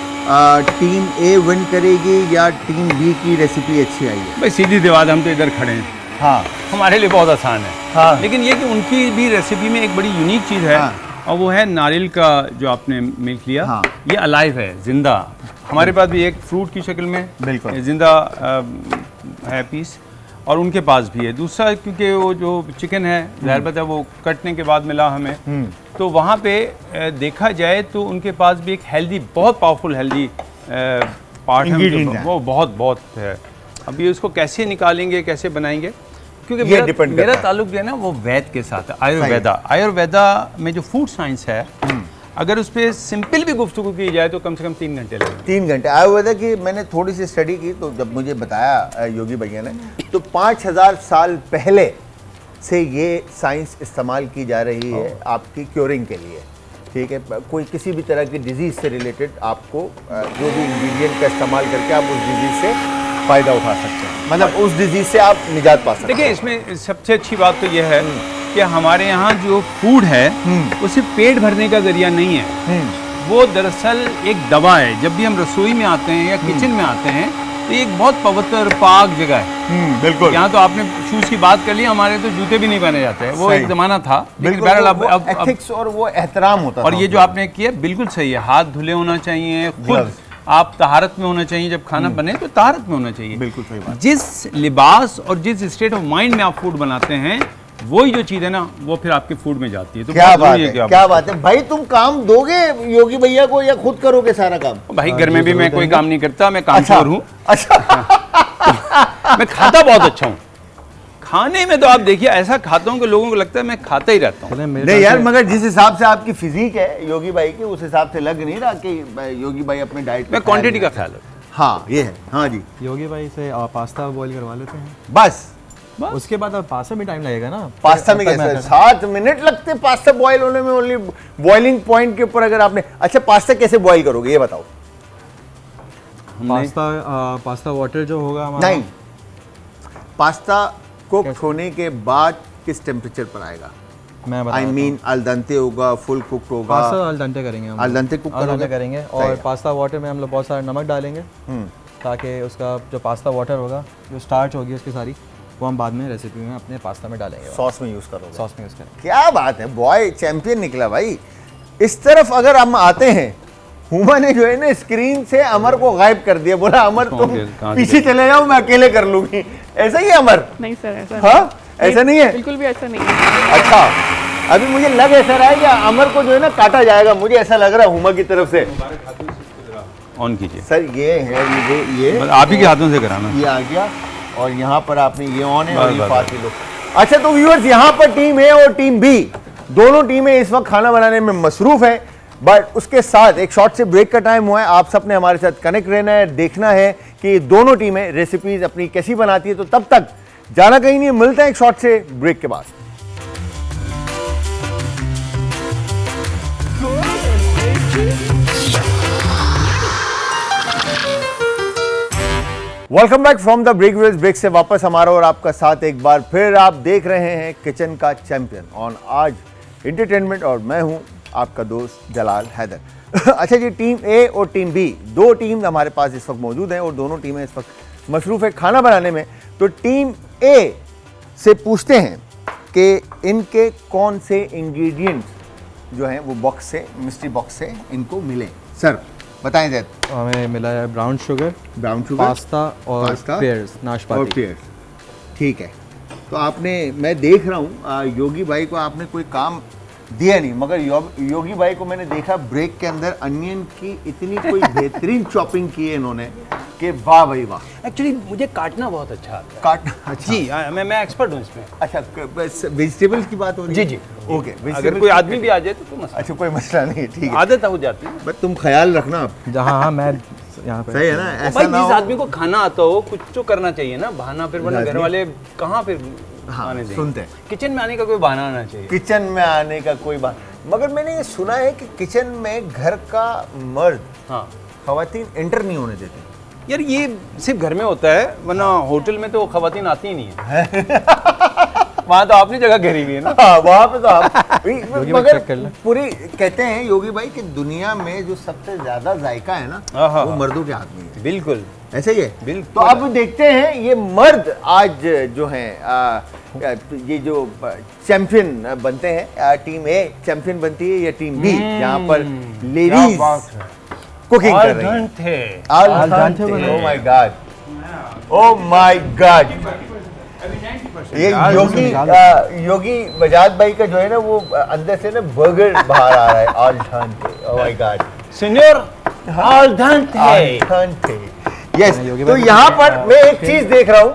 टीम ए विन करेगी या टीम बी की रेसिपी अच्छी आई है? भाई सीधी सी बात, हम तो इधर खड़े हैं, हाँ, हमारे लिए बहुत आसान है। हाँ। लेकिन ये कि उनकी भी रेसिपी में एक बड़ी यूनिक चीज़ है, हाँ। और वो है नारियल का जो आपने मिल्क लिया। हाँ। ये अलाइव है, जिंदा। हमारे पास भी एक फ्रूट की शक्ल में बिल्कुल जिंदा है पीस, और उनके पास भी है। दूसरा, क्योंकि वो जो चिकन है ज़ाहिर बात है वो कटने के बाद मिला हमें, तो वहाँ पे देखा जाए तो उनके पास भी एक हेल्दी, बहुत पावरफुल हेल्दी पार्ट Ingredient है, वो बहुत है। अभी उसको कैसे निकालेंगे, कैसे बनाएंगे, क्योंकि ये depend करता मेरा है। ताल्लुक जो है ना वो वैद के साथ है, आयुर्वेदा में जो फूड साइंस है, अगर उस पर सिंपल भी गुफ्तगू की जाए तो कम से कम 3 घंटे लगेंगे। 3 घंटे। आयुर्वेदा की मैंने थोड़ी सी स्टडी की, तो जब मुझे बताया योगी भैया ने, तो 5000 साल पहले से ये साइंस इस्तेमाल की जा रही है आपकी क्योरिंग के लिए, ठीक है? कोई किसी भी तरह की डिजीज़ से रिलेटेड आपको जो भी इंग्रेडिएंट का इस्तेमाल करके आप उस डिजीज़ से फ़ायदा उठा सकते हैं, मतलब उस डिजीज़ से आप निजात पा सकते हैं। देखिए, इसमें सबसे अच्छी बात तो यह है कि हमारे यहाँ जो फूड है वो सिर्फ पेट भरने का जरिया नहीं है, वो दरअसल एक दवा है। जब भी हम रसोई में आते हैं या किचन में आते हैं तो ये एक बहुत पवित्र पाक जगह है। बिल्कुल। यहाँ तो आपने शूज़ की बात कर ली, हमारे तो जूते भी नहीं पहने जाते हैं, वो सही। एक ज़माना था। लेकिन बिल्कुल, बहरहाल वो एथिक्स और वो एहतराम होता और था। ये जो आपने किया बिल्कुल सही है, हाथ धुले होना चाहिए, खुद Gloves। आप तहारत में होना चाहिए, जब खाना बने तो तहारत में होना चाहिए। बिल्कुल सही बात। जिस लिबास और जिस स्टेट ऑफ माइंड में आप फूड बनाते हैं, वही जो चीज़ है ना वो फिर आपके फूड में जाती है। तो क्या बहुत बात जरूरी है, कि आप क्या बात है भाई। तुम काम दोगे योगी भैया को या खुद करोगे सारा काम? भाई घर में भी मैं कोई काम नहीं करता, मैं अच्छा। कामचोर हूँ। अच्छा। मैं खाता बहुत अच्छा हूँ। खाने में तो आप देखिए ऐसा खाता हूँ कि लोगों को लगता है मैं खाता ही रहता हूँ। नहीं यार, मगर जिस हिसाब से आपकी फिजिक है योगी भाई की, उस हिसाब से लग नहीं रहा कि योगी भाई अपने डाइट मैं क्वांटिटी का ख्याल रखता हाँ ये है। हाँ जी योगी भाई से पास्ता बॉईल करवा लेते हैं, बस उसके बाद अब पास्ता में टाइम लगेगा ना। पास्ता में कैसे 7 मिनट लगते पास्ता बॉईल होने में, ओनली बॉइलिंग पॉइंट के ऊपर अगर आपने। अच्छा पास्ता कैसे बॉईल करोगे ये बताओ। पास्ता वाटर जो होगा हमारा, नहीं, पास्ता कुक होने के बाद किस टेम्परेचर पर आएगा? मैं आई मीन अल दंते होगा, फुल कुक होगा? पास्ता अल दंते करेंगे हम, अल दंते कुक करेंगे और पास्ता वाटर में हम लोग बहुत सारा नमक डालेंगे ताकि उसका जो पास्ता वाटर होगा, जो स्टार्च होगी उसकी सारी, वो हम बाद में रेसिपी में अपने पास्ता में डालेंगे। सॉस में यूज करोगे? सॉस में यूज करेंगे। क्या बात है, बॉय चैंपियन निकला भाई। इस तरफ अगर हम आते हैं, हुमा ने जो है ना स्क्रीन से अमर को गायब कर दिया, बोला अमर तुम पीछे चले जाओ, मैं अकेले कर लूंगी। ऐसा ही है अमर? नहीं सर ऐसा हाँ ऐसा नहीं है, बिल्कुल भी ऐसा नहीं है। अच्छा अभी मुझे लग ऐसा रहा है कि अमर को जो है ना काटा जाएगा, मुझे ऐसा लग रहा है हुमा की तरफ से। ऑन कीजिए सर ये है, मुझे ये आप ही के हाथों से कराना। ये आ गया और यहाँ पर आपने ये ऑन है और ये फास्ट लो। अच्छा तो व्यूअर्स यहाँ पर टीम ए और टीम बी दोनों टीमें इस वक्त खाना बनाने में मसरूफ हैं, बट उसके साथ एक शॉर्ट से ब्रेक का टाइम हुआ है। आप सबने हमारे साथ कनेक्ट रहना है, देखना है कि दोनों टीमें रेसिपीज अपनी कैसी बनाती है। तो तब तक जाना कहीं नहीं, मिलते हैं एक शॉर्ट से ब्रेक के बाद। Welcome back from the break से वापस हमारा और आपका साथ एक बार फिर। आप देख रहे हैं किचन का चैंपियन ऑन आज एंटरटेनमेंट और मैं हूं आपका दोस्त जलाल हैदर। अच्छा जी, टीम ए और टीम बी, दो टीम हमारे पास इस वक्त मौजूद हैं और दोनों टीमें इस वक्त मसरूफ़ है खाना बनाने में। तो टीम ए से पूछते हैं कि इनके कौन से इंग्रेडिएंट्स जो हैं वो बॉक्स से, मिस्ट्री बॉक्स से इनको मिले। सर बताएं जैद। हमें मिला है ब्राउन शुगर, पास्ता और पेयर्स, नाशपाती और पेयर्स। ठीक है, तो आपने, मैं देख रहा हूँ योगी भाई को आपने कोई काम दिया नहीं, मगर योगी भाई को मैंने देखा ब्रेक के अंदर अनियन की इतनी कोई बेहतरीन चॉपिंग की है इन्होंने कि वाह भाई वाह। एक्चुअली मुझे काटना बहुत अच्छा आता है। काटना? अच्छा जी मैं एक्सपर्ट हूँ इसमें। अच्छा वेजिटेबल्स की बात हो रही है? जी ओके। अगर कोई आदमी भी आ जाए तो मसला। अच्छा कोई मसला नहीं है, ठीक है, आदत हो जाती है। बट तुम ख्याल रखना आप। जहाँ मैं यहाँ पे सही है ना, ऐसा भाई ना जिस हो। आदमी को खाना आता हो कुछ तो करना चाहिए ना, बहाना फिर वरना घर वाले कहाँ फिर आने देंगे। सुनते हैं किचन में आने का कोई बहाना आना चाहिए। किचन में आने का कोई बात, मगर मैंने ये सुना है कि किचन में घर का मर्द, हाँ खवातीन एंटर नहीं होने देते। यार ये सिर्फ घर में होता है, वरना होटल में तो खवातीन आती ही नहीं है। वहाँ तो अपनी जगह घेरी हुई है ना। हाँ, वहाँ पे तो आप मगर चेक कर लें। पूरी कहते हैं योगी भाई कि दुनिया में जो सबसे ज्यादा जायका है ना वो मर्दों के हाथ में है। बिल्कुल ऐसे ही है। बिल्कुल। तो अब देखते हैं ये मर्द आज जो हैं ये जो चैंपियन बनते हैं, टीम ए चैंपियन बनती है या टीम बी जहाँ पर लेडीज कुकिंग कर रही हैं। Oh my God, oh my God. ये योगी बजाज भाई का जो है ना वो अंदर से ना बर्गर बाहर आ रहा है। All Dante, oh my God senior, all Dante. Yes, तो यहाँ पर मैं एक चीज देख रहा हूँ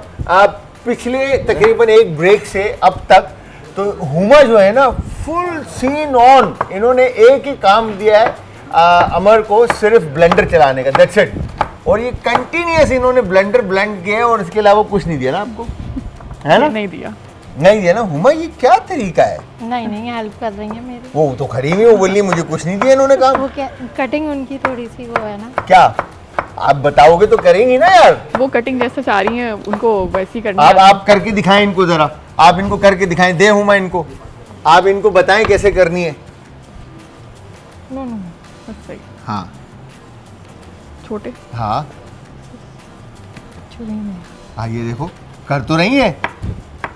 पिछले तकरीबन एक ब्रेक से अब तक, तो हुमा जो है ना फुल सीन ऑन, इन्होंने एक ही काम दिया है अमर को, सिर्फ ब्लेंडर चलाने का, दैट्स इट। और ये कंटिन्यूअस इन्होंने ब्लेंडर ब्लेंड किया है और इसके अलावा कुछ नहीं दिया ना आपको, है ना? नहीं दिया, नहीं दिया ना। हुमा ये क्या तरीका है? नहीं हेल्प कर रही है मेरी। वो तो खड़ी हुई, वो बोली मुझे कुछ नहीं दिया इन्होंने काम। वो क्या कटिंग उनकी थोड़ी सी वो है ना। क्या आप बताओगे तो करेंगी ना यार। वो कटिंग जैसा चाह रही हैं उनको वैसी करनी है। आप करके दिखाएं इनको जरा, आप इनको करके दिखाएं, दे हुमा इनको, आप इनको बताएं कैसे करनी है। नो सही। हाँ छोटे, हाँ हाँ, ये देखो कर तो रही है,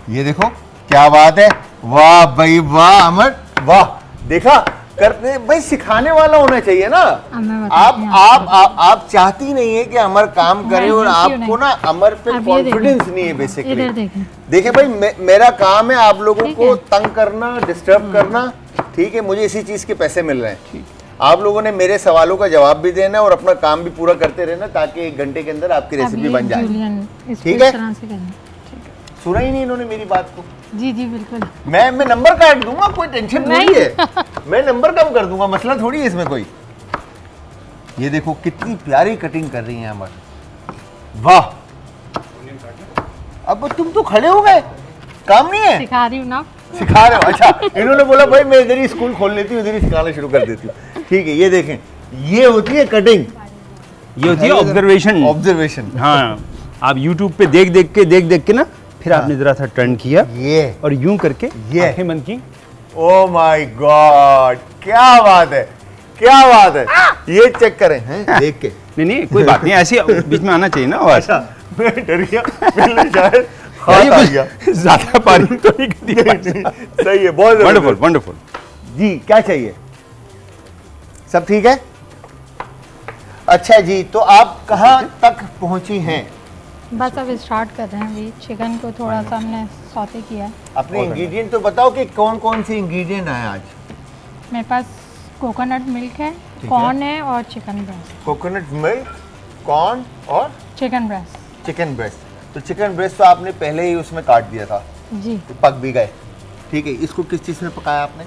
ये देखो क्या बात है, वाह भाई वाह अमर वाह। देखा करने भाई, सिखाने वाला होना चाहिए ना। आप चाहती नहीं है कि अमर काम करे और आपको ना अमर पे कॉन्फिडेंस नहीं है बेसिकली। देखिए भाई मेरा काम है आप लोगों को तंग करना, डिस्टर्ब करना, ठीक है, मुझे इसी चीज के पैसे मिल रहे हैं। आप लोगों ने मेरे सवालों का जवाब भी देना और अपना काम भी पूरा करते रहना ताकि 1 घंटे के अंदर आपकी रेसिपी बन जाए, ठीक है? सुना ही नहीं इन्होंने मेरी बात को। जी जी बिल्कुल। मैं नंबर काट दूंगा, कोई टेंशन नहीं है। मैं नंबर कम कर दूंगा, मसला थोड़ी है इसमें कोई। ये देखो कितनी प्यारी कटिंग कर रही हैं अमर, वाह। अब तुम तो खड़े हो गए, काम नहीं है? सिखा रही हूँ ना। सिखा रहे हो? अच्छा, इन्होंने बोला भाई मैं इधर ही स्कूल खोल लेती हूँ, इधर ही सिखाना शुरू कर देती हूँ। ठीक है, ये देखें, ये होती है कटिंग, ये होती है ऑब्जर्वेशन। ऑब्जर्वेशन, हाँ, आप YouTube पे देख देख के ना, फिर आपने जरा सा टर्न किया, ये और यूं करके ये आंखें बंद की। ओ माय गॉड, क्या बात है, क्या बात है। ये चेक करें हैं देख के। नहीं कोई बात नहीं, ऐसे बीच में आना चाहिए ना। और अच्छा, मैं डर गया, मैंने शायद हाथ आ गया। ज्यादा पानी तो नहीं कर दिया। सही है, बहुत वंडरफुल वंडरफुल। जी, क्या चाहिए? सब ठीक है? अच्छा जी, तो आप कहाँ तक पहुंची हैं? बस अब स्टार्ट कर रहे हैं अभी। चिकन को थोड़ा सा हमने सौते किया है। अपने इंग्रेडिएंट तो बताओ कि कौन कौन से इंग्रेडिएंट हैं आज? मेरे पास कोकोनट मिल्क है, कॉर्न है और chicken breast. Coconut milk, corn और चिकन ब्रेस्ट। Chicken breast. तो चिकन ब्रेस्ट तो आपने पहले ही उसमें काट दिया था, जी। पक भी गए। ठीक है, इसको किस चीज़ में पकाया आपने?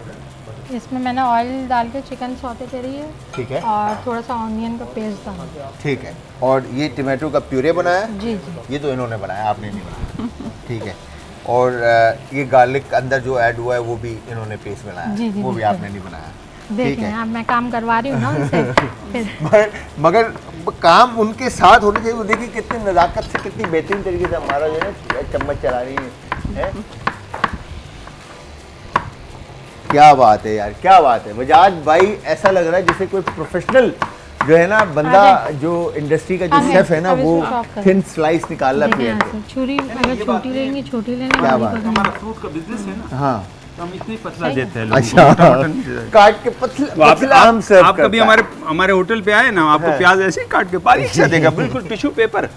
इसमें मैंने ऑयल डाल के चिकन सौते करी है। ठीक है, और थोड़ा सा ऑनियन का पेस्ट डाला। ठीक है। और ये टमाटो का प्यूरे बनाया? जी जी। ये तो इन्होंने बनाया, आपने नहीं बनाया। ठीक है। और ये गार्लिक अंदर जो ऐड हुआ है वो भी इन्होंने पेस्ट बनाया, जी, जी, वो भी बिल्कुल। आपने नहीं बनाया। देखें, अब मैं काम करवा रही हूँ ना उनसे। फिर मगर काम उनके साथ होने चाहिए। वो देखिए कितनी नज़ाकत से, कितनी बेहतरीन तरीके से हमारा जो है चम्मच चला रही है। क्या बात है यार, क्या बात है। बजाज भाई ऐसा लग रहा है जैसे कोई प्रोफेशनल जो है ना बंदा, जो इंडस्ट्री का जो शेफ है ना, वो थिन स्लाइस निकाल रहा है। छुरी अगर छोटी लेंगे, छोटी लेंगे। क्या बात है। हमारा फ्रूट का बिजनेस है ना, हाँ, तो हम इतनी पतला देते हैं लोगों अच्छा, को। काट के पतला हम सर्व आप कभी हमारे होटल पे आए ना, आपको प्याज ऐसे ही काट के बारीक से देगा, बिल्कुल टिश्यू पेपर।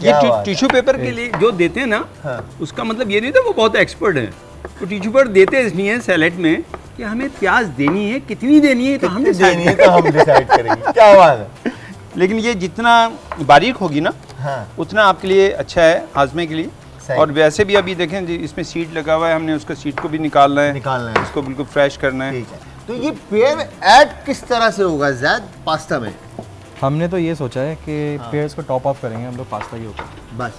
ये टिश्यू पेपर के लिए जो देते हैं ना, उसका मतलब ये नहीं था वो बहुत एक्सपर्ट है। तो टिश्यू पेपर देते इसलिए सैलेड में कि हमें प्याज देनी है, कितनी देनी है तो हम डिसाइड करेंगे। क्या बात है। लेकिन ये जितना बारीक होगी ना, उतना आपके लिए अच्छा है हाजमे के लिए। और वैसे भी अभी देखें इसमें सीड लगा हुआ है, हमने उसका सीड को भी निकालना है, इसको बिल्कुल फ्रेश करना है। तो ये पेयर ऐड किस तरह से होगा ज़ैद पास्ता में? हमने तो ये सोचा है कि पेयर्स को टॉप ऑफ करेंगे हम लोग पास्ता के ऊपर, बस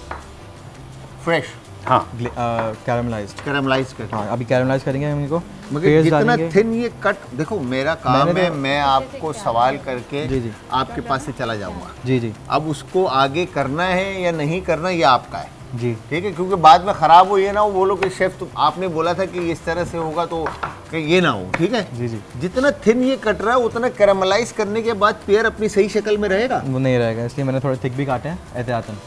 फ्रेश। हाँ, कैरामलाइज्ड करके। हाँ, अभी कैरामलाइज करेंगे हम इनको। मगर जितना थिन ये कट, देखो मेरा काम है, मैं आपको सवाल करके जी आपके पास से चला जाऊंगा। जी। अब उसको आगे करना है या नहीं करना, ये आपका है। जी, ठीक है, क्योंकि बाद में ख़राब हो ये ना हो, बोलो कि शेफ तो आपने बोला था कि इस तरह से होगा, तो कि ये ना हो। ठीक है जी। जितना थिन ये कट रहा है उतना कैरामलाइज करने के बाद पेयर अपनी सही शक्ल में रहेगा। वो नहीं रहेगा, इसलिए मैंने थोड़े थिक भी काटे हैं एहतियातन।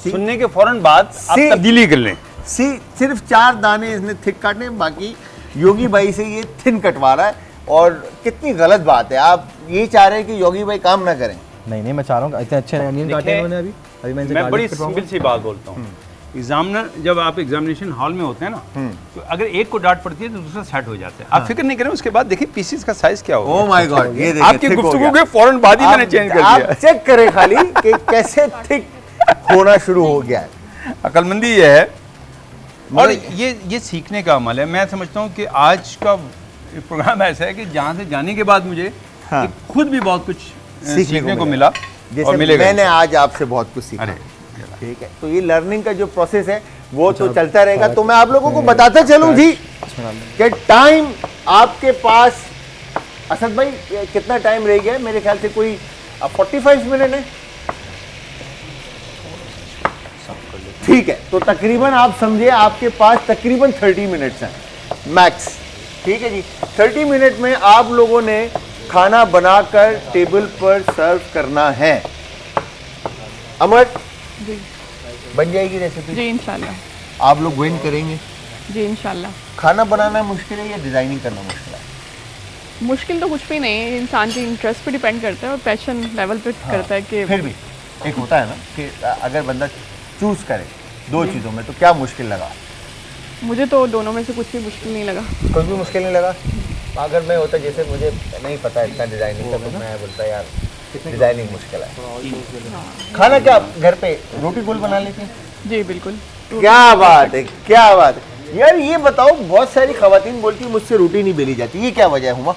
सुनने के फौरन बाद आप तब्दीली कर लें। सिर्फ 4 दाने इसने थिक काटने, बाकी योगी भाई से ये थिन कटवा रहा है। और कितनी गलत बात है, आप ये चाह रहे हैं कि योगी भाई काम ना करें। नहीं, मैं चाह रहा हूँ इतने अच्छे अनियन काटे हैं उन्होंने। अभी मैं बड़ी सिंपल सी बात बोलता हूँ। एग्जामिनर जब आप एग्जामिनेशन हॉल में होते हैं ना, तो अगर एक को डांट पड़ती है तो दूसरा सेट हो जाता है। आप फिक्र नहीं करें, उसके बाद देखिए पीसेस का साइज क्या होगा। ओह माय गॉड, ये देखिए आपकी गुफ्तगू के फौरन बाद ही मैंने चेंज कर दिया। आप चेक करें खाली कि कैसे थिक होना शुरू हो गया है। अकलमंदी ये है, और ये सीखने का अमल है। मैं समझता हूँ कि आज का प्रोग्राम ऐसा है कि जहाँ से जाने के बाद मुझे खुद भी बहुत कुछ सीखने को मिला और मिलेगा। मैंने आज आपसे बहुत कुछ सीखा। ठीक है, तो ये लर्निंग का जो प्रोसेस है वो तो चलता रहेगा। तो मैं आप लोगों को बताता चलूं जी कि टाइम आपके पास, असद भाई कितना टाइम रह गया? मेरे ख्याल से कोई 45 मिनट है। ठीक है, तो तकरीबन आप समझिए आपके पास तकरीबन 30 मिनट्स हैं मैक्स। ठीक है जी, 30 मिनट में आप लोगों ने खाना बनाकर टेबल पर सर्व करना है। अमर जी, बन जाएगी रेसिपी? जी इंशाल्लाह। आप लोग विन करेंगे? जी इंशाल्लाह। खाना बनाना मुश्किल है या डिजाइनिंग करना मुश्किल है? मुश्किल तो कुछ भी नहीं है, इंसान के इंटरेस्ट पे डिपेंड करता है और पैशन लेवल पे करता है कि फिर भी एक होता है ना कि अगर बंदा चूज करे 2 चीज़ों में, तो क्या मुश्किल लगा? मुझे तो दोनों में से कुछ भी मुश्किल नहीं लगा। कुछ भी मुश्किल नहीं लगा? अगर मैं होता, जैसे मुझे नहीं पता इतना डिजाइनिंग का, तो मैं बोलता यार डिजाइनिंग मुश्किल है। खाना क्या आप घर पे रोटी गोल बना लेती हैं? जी बिल्कुल। क्या बात है, क्या बात है यार। ये बताओ, बहुत सारी खवातीन बोलती है मुझसे रोटी नहीं बेली जाती, ये क्या वजह है हुमा?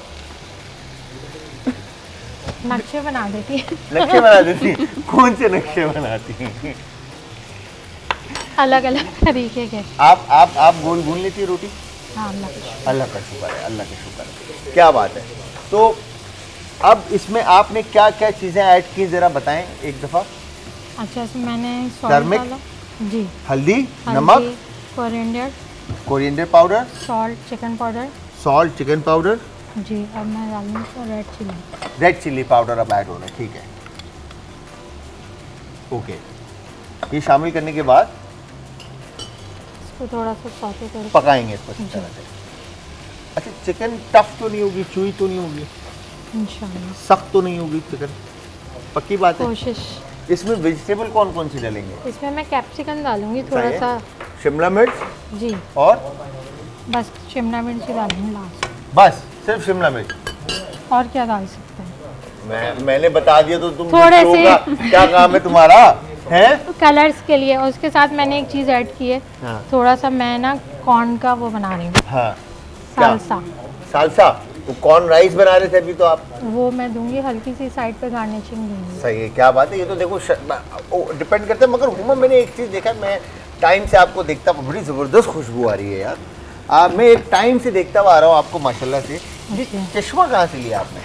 नक्शे बना देती है। नक्शे बना देती हैं? कौन से नक्शे बनाती हैं? अलग अलग तरीके के। आप गोल भून लेती है रोटी? हाँ, अल्लाह का शुक्र है, अल्लाह का शुक्र है, क्या बात है। तो अब इसमें आपने क्या क्या चीज़ें ऐड की, ज़रा बताएं एक दफ़ा। अच्छा, इसमें मैंने सॉल्ट टर्मरिक, डाला जी, हल्दी, नमक, coriander powder, salt chicken powder जी। अब मैं डालूंगी रेड चिली पाउडर अब ऐड हो रहा है, ठीक है, ओके। ये शामिल करने के बाद इसको थोड़ा सा सौते कर पकाएंगे इसको अच्छी तरह से। अच्छा, चिकन टफ तो नहीं होगी, चुई तो नहीं होगी, इंशाल्लाह, सख्त तो नहीं होगी चिकन? पक्की बात है। कोशिश। इसमें वेजिटेबल कौन कौन सी डालेंगे? इसमें मैं कैप्सिकम डालूंगी थोड़ा सा, शिमला मिर्च जी, और बस शिमला मिर्च ही डालूंगी लास्ट। बस सिर्फ शिमला मिर्च? और क्या डाल सकते हैं? मैंने बता दिया तो तुम थोड़े से क्या काम है तुम्हारा है? कलर्स के लिए। और उसके साथ मैंने एक चीज़ ऐड की है, हाँ। थोड़ा सा मैं ना कॉर्न का वो बना रही हूँ, हाँ, सालसा। सालसा? तो कॉर्न राइस बना रहे थे अभी तो आप? वो मैं दूंगी, हल्की सी साइड पे गार्निशिंग दूंगी। सही है, क्या बात है। ये तो देखो डिपेंड करता है, मगर हुमा मैंने एक चीज़ देखा, मैं टाइम से आपको देखता हूँ, बड़ी ज़बरदस्त खुशबू आ रही है यार। मैं एक टाइम से देखता हुआ आ रहा हूँ आपको माशाल्लाह से। ये चश्मा कहाँ से लिया आपने?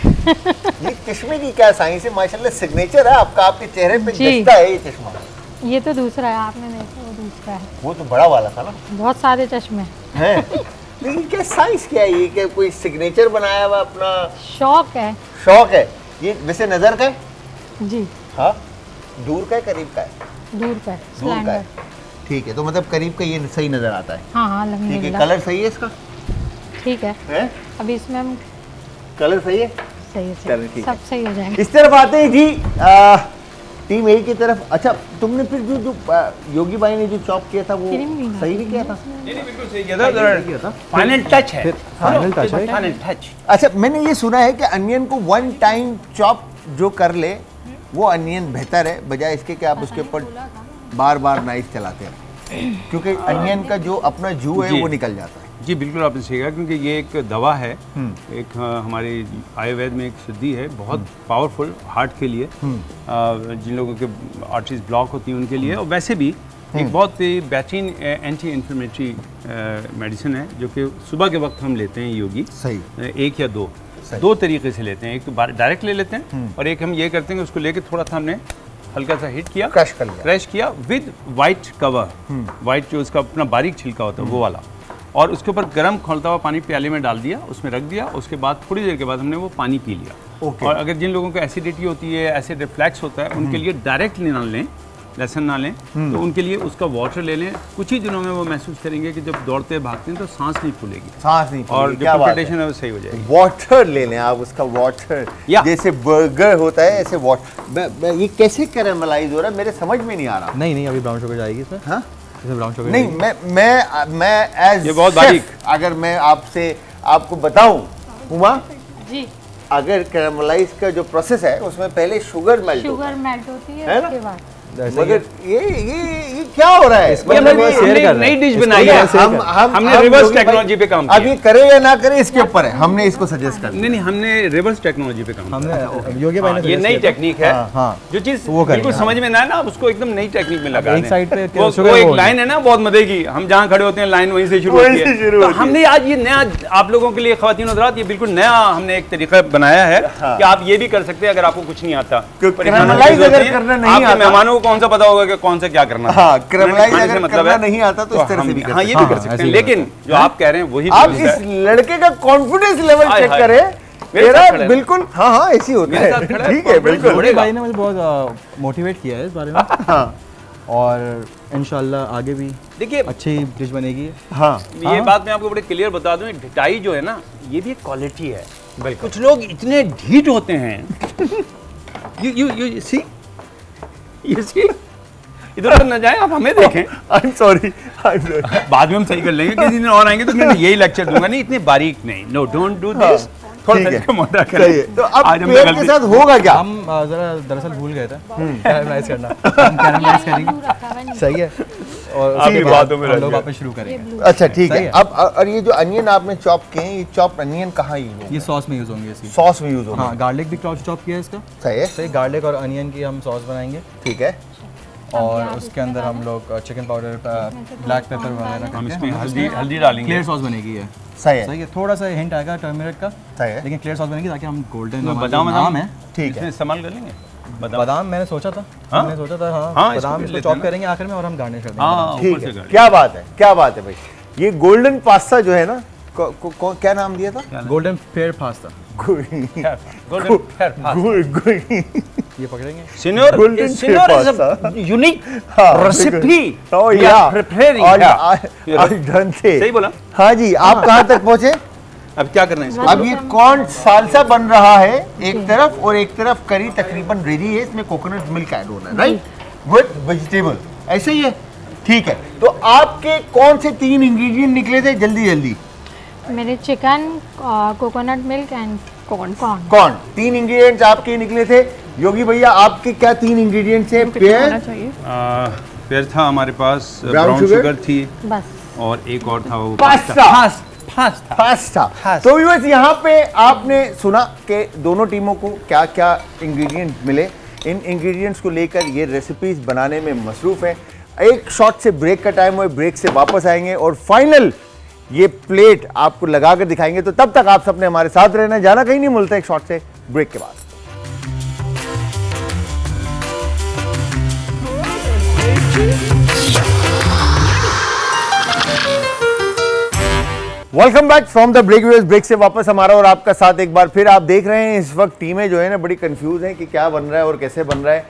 ये चश्मे की क्या साइंस है? माशाल्लाह सिग्नेचर है आपका, आपके चेहरे पे जचता है ये चश्मा। ये तो दूसरा है, आपने देखा वो दूसरा है। वो तो बड़ा वाला था ना। बहुत सारे चश्मे हैं। लेकिन क्या साइंस क्या है ये, क्या कोई सिग्नेचर बनाया हुआ अपना? शौक है। शौक है। ये वैसे नजर का है? जी। हाँ, दूर का है करीब का है? दूर का है, दूर का है, ठीक है। तो मतलब करीब का ये सही नजर आता है। हाँ हाँ, ठीक है। कलर सही है इसका? ठीक है, है? अभी इसमें हम कलर सही है? सही है, चलो ठीक है, सब सही हो जाएगा। इस तरफ आते हैं जी टीम ए की तरफ। अच्छा, तुमने फिर जो योगी भाई ने जो चॉप किया था वो सही नहीं किया था? नहीं बिल्कुल सही किया था, फाइनल टच है, फाइनल टच। अच्छा, मैंने ये सुना है कि अनियन को वन टाइम चॉप जो कर ले वो अनियन बेहतर है, बजाय इसके कि आप उसके ऊपर बार बार नाइफ चलाते हैं, क्योंकि अनियन का जो अपना जू है वो निकल जाता है। जी बिल्कुल, आपने सही कहा, क्योंकि ये एक दवा है, एक हमारी आयुर्वेद में एक सिद्धि है, बहुत पावरफुल हार्ट के लिए, जिन लोगों के आर्टरीज ब्लॉक होती हैं उनके लिए, और वैसे भी एक बहुत ही बेहतरीन एंटी इन्फ्लेमेटरी मेडिसिन है, जो कि सुबह के वक्त हम लेते हैं योगी। सही। एक या दो तरीके से लेते हैं, एक तो डायरेक्ट ले लेते हैं, और एक हम ये करते हैं कि उसको लेके थोड़ा सा हमने हल्का सा हिट किया, क्रश किया विद वाइट कवर, वाइट जो उसका अपना बारीक छिलका होता है वो वाला, और उसके ऊपर गर्म खौलता हुआ पानी प्याले में डाल दिया, उसमें रख दिया, उसके बाद थोड़ी देर के बाद हमने वो पानी पी लिया। और अगर जिन लोगों को एसिडिटी होती है, एसिड रिफ्लैक्स होता है, उनके लिए डायरेक्टली ना लें, लहसुन ना लें, तो उनके लिए उसका वाटर ले लें। कुछ ही दिनों में वो महसूस करेंगे कि जब दौड़ते भागते हैं तो सांस नहीं फूलेगी, सांस नहीं फूलेगी, और जो पल्पिटेशन है वो सही हो जाएगी। वाटर ले लें आप, उसका वाटर, जैसे बर्गर होता है ऐसे वाटर। ये कैसे कैरेमलाइज हो रहा है, मेरे समझ में नहीं आ रहा। नहीं, अभी ब्राउन शुगर जाएगी सर। हाँ, ब्राउन शुगर नहीं, मैं एज बहुत बारीक, अगर मैं आपको बताऊं हुमा जी, अगर कैरेमलाइज का जो प्रोसेस है उसमें पहले शुगर मेल्ट होती है उसके बाद, मगर ये क्या हो रहा है? मतलब नई डिश बनाई है, हमने रिवर्स टेक्नोलॉजी पे काम किया। अब ये करे या ना करे इसके ऊपर है, हमने इसको सजेस्ट कर नहीं, हमने रिवर्स टेक्नोलॉजी पे काम किया। योगी भाई ने ये नई टेक्निक है, जो चीज बिल्कुल समझ में ना है ना, उसको एकदम नई टेक्निक में लगा एक साइड पे वो एक लाइन है ना बहुत मजे की, हम जहाँ खड़े होते हैं लाइन वहीं से शुरू होती है। तो हमने आज ये नया आप लोगों के लिए ख्वातीन हज़रात, ये बिल्कुल नया हमने एक तरीका बनाया है कि आप ये भी कर सकते हैं अगर आपको कुछ नहीं आता। मेहमानों को कौन सा पता होगा कि कौन सा क्या करना है? हाँ, क्रिमिनलाइज अगर मतलब करना नहीं आता तो इस तरह से भी हाँ, ये भी कर सकते हैं, लेकिन जो आप कह रहे हैं वही आप इस लड़के का कॉन्फिडेंस लेवल चेक करें, मेरा बिल्कुल हाँ ऐसी होता है। ठीक है, बिल्कुल। बड़े भाई ने मुझे बहुत मोटिवेट किया है इस बारे में, और इंशाल्लाह आगे भी देखिए अच्छी डिश बनेगी। हाँ, ये बात मैं आपको बड़े क्लियर बता दूं, ढिटाई जो है ना ये भी एक क्वालिटी है। कुछ लोग इतने ढीठ होते हैं, यू सी इधर न जाए, आप हमें देखें। I'm sorry. बाद में हम सही कर लेंगे, किसी दिन और आएंगे तो मैं यही लेक्चर दूंगा, नहीं इतने बारीक नहीं, नो डोंट डू दिस, थोड़ा ठीक सा है, इसको मोटा सही करें। है। तो अब आज हमने पेयर के गलती- साथ होगा क्या? हम जरा दरअसल भूल गए थे कैरमलाइज करना, हम कैरमलाइज करेंगे, सही है, और आपकी उसके बाद बातों में हम रह लोग गया। वापस शुरू करेंगे। अच्छा ठीक सही है। है। अब और ये जो अनियन आपने चॉप किए हैं, ये चॉप अनियन कहाँ यूज होंगे? ये सॉस में यूज़ होंगे इसकी। सॉस में यूज होंगे। हाँ, गार्लिक भी चॉप किया है इसका, सही है, सही, गार्लिक और अनियन की हम सॉस बनाएंगे, ठीक है। और उसके अंदर हम लोग चिकन पाउडर, ब्लैक पेपर वगैरह हम करके इसमें हल्दी डालेंगे। क्लियर सॉस बनेगी ये, सही है, सही है, थोड़ा सा हिंट आएगा टर्मरिक का, सही है, लेकिन क्लियर सॉस बनेगी ताकि हम गोल्डन इसमें बादाम बादाम है। ठीक इसमें है। इस्तेमाल कर लेंगे बादाम। बादाम मैंने सोचा था, हाँ? मैंने सोचा था, हाँ, हाँ, इसको बादाम भी इसको लेते चॉप हैं ना। करेंगे आखिर में और हम गार्निश कर देंगे। हाँ, ऊपर ठीक से है, गार्लिक। क्या बात है, क्या बात है भाई। ये गोल्डन पास्ता जो है ना, क्या नाम दिया था? Golden fair pasta, golden fair pasta. ये पकड़ेंगे। Senor, Golden Senor is pasta. a unique हाँ, recipe. Oh We yeah. are preparing और here. आज ढंढे। सही बोला? हाँ जी, आप कहाँ तक पहुँचे? अब क्या करना है इसको? अब ये कॉर्न सालसा बन रहा है एक तरफ, और एक तरफ करी तकरीबन रेडी है। इसमें कोकोनट मिल्क ऐड होना है, राइट, विद वेजिटेबल, ऐसे ही है, ठीक है। तो आपके कौन से 3 इंग्रेडिएंट निकले थे जल्दी जल्दी? मेरे chicken, coconut milk and corn. कौन 3 इंग्रेडिएंट्स आपके निकले थे? योगी भैया, आपके क्या 3 इंग्रेडिएंट्स हैं? होना पेयर, चाहिए। फिर था हमारे पास Brown ब्राउन sugar? शुगर थी, बस। और एक और था वो पास्ता। पास्ता। तो व्यूअर्स, यहाँ पे आपने सुना कि दोनों टीमों को क्या क्या इंग्रेडिएंट मिले। इन इंग्रेडिएंट्स को लेकर ये रेसिपीज बनाने में मसरूफ है। एक शॉट से ब्रेक का टाइम हुआ, ब्रेक से वापस आएंगे और फाइनल ये प्लेट आपको लगा कर दिखाएंगे। तो तब तक आप सबने हमारे साथ रहना, जाना कहीं नहीं, मिलता एक शॉट से ब्रेक के बाद। Welcome back from the break. Break से वापस हमारा और आपका साथ एक बार फिर। आप देख रहे हैं इस वक्त टीमें जो है ना बड़ी कंफ्यूज हैं कि क्या बन रहा है और कैसे बन रहा है।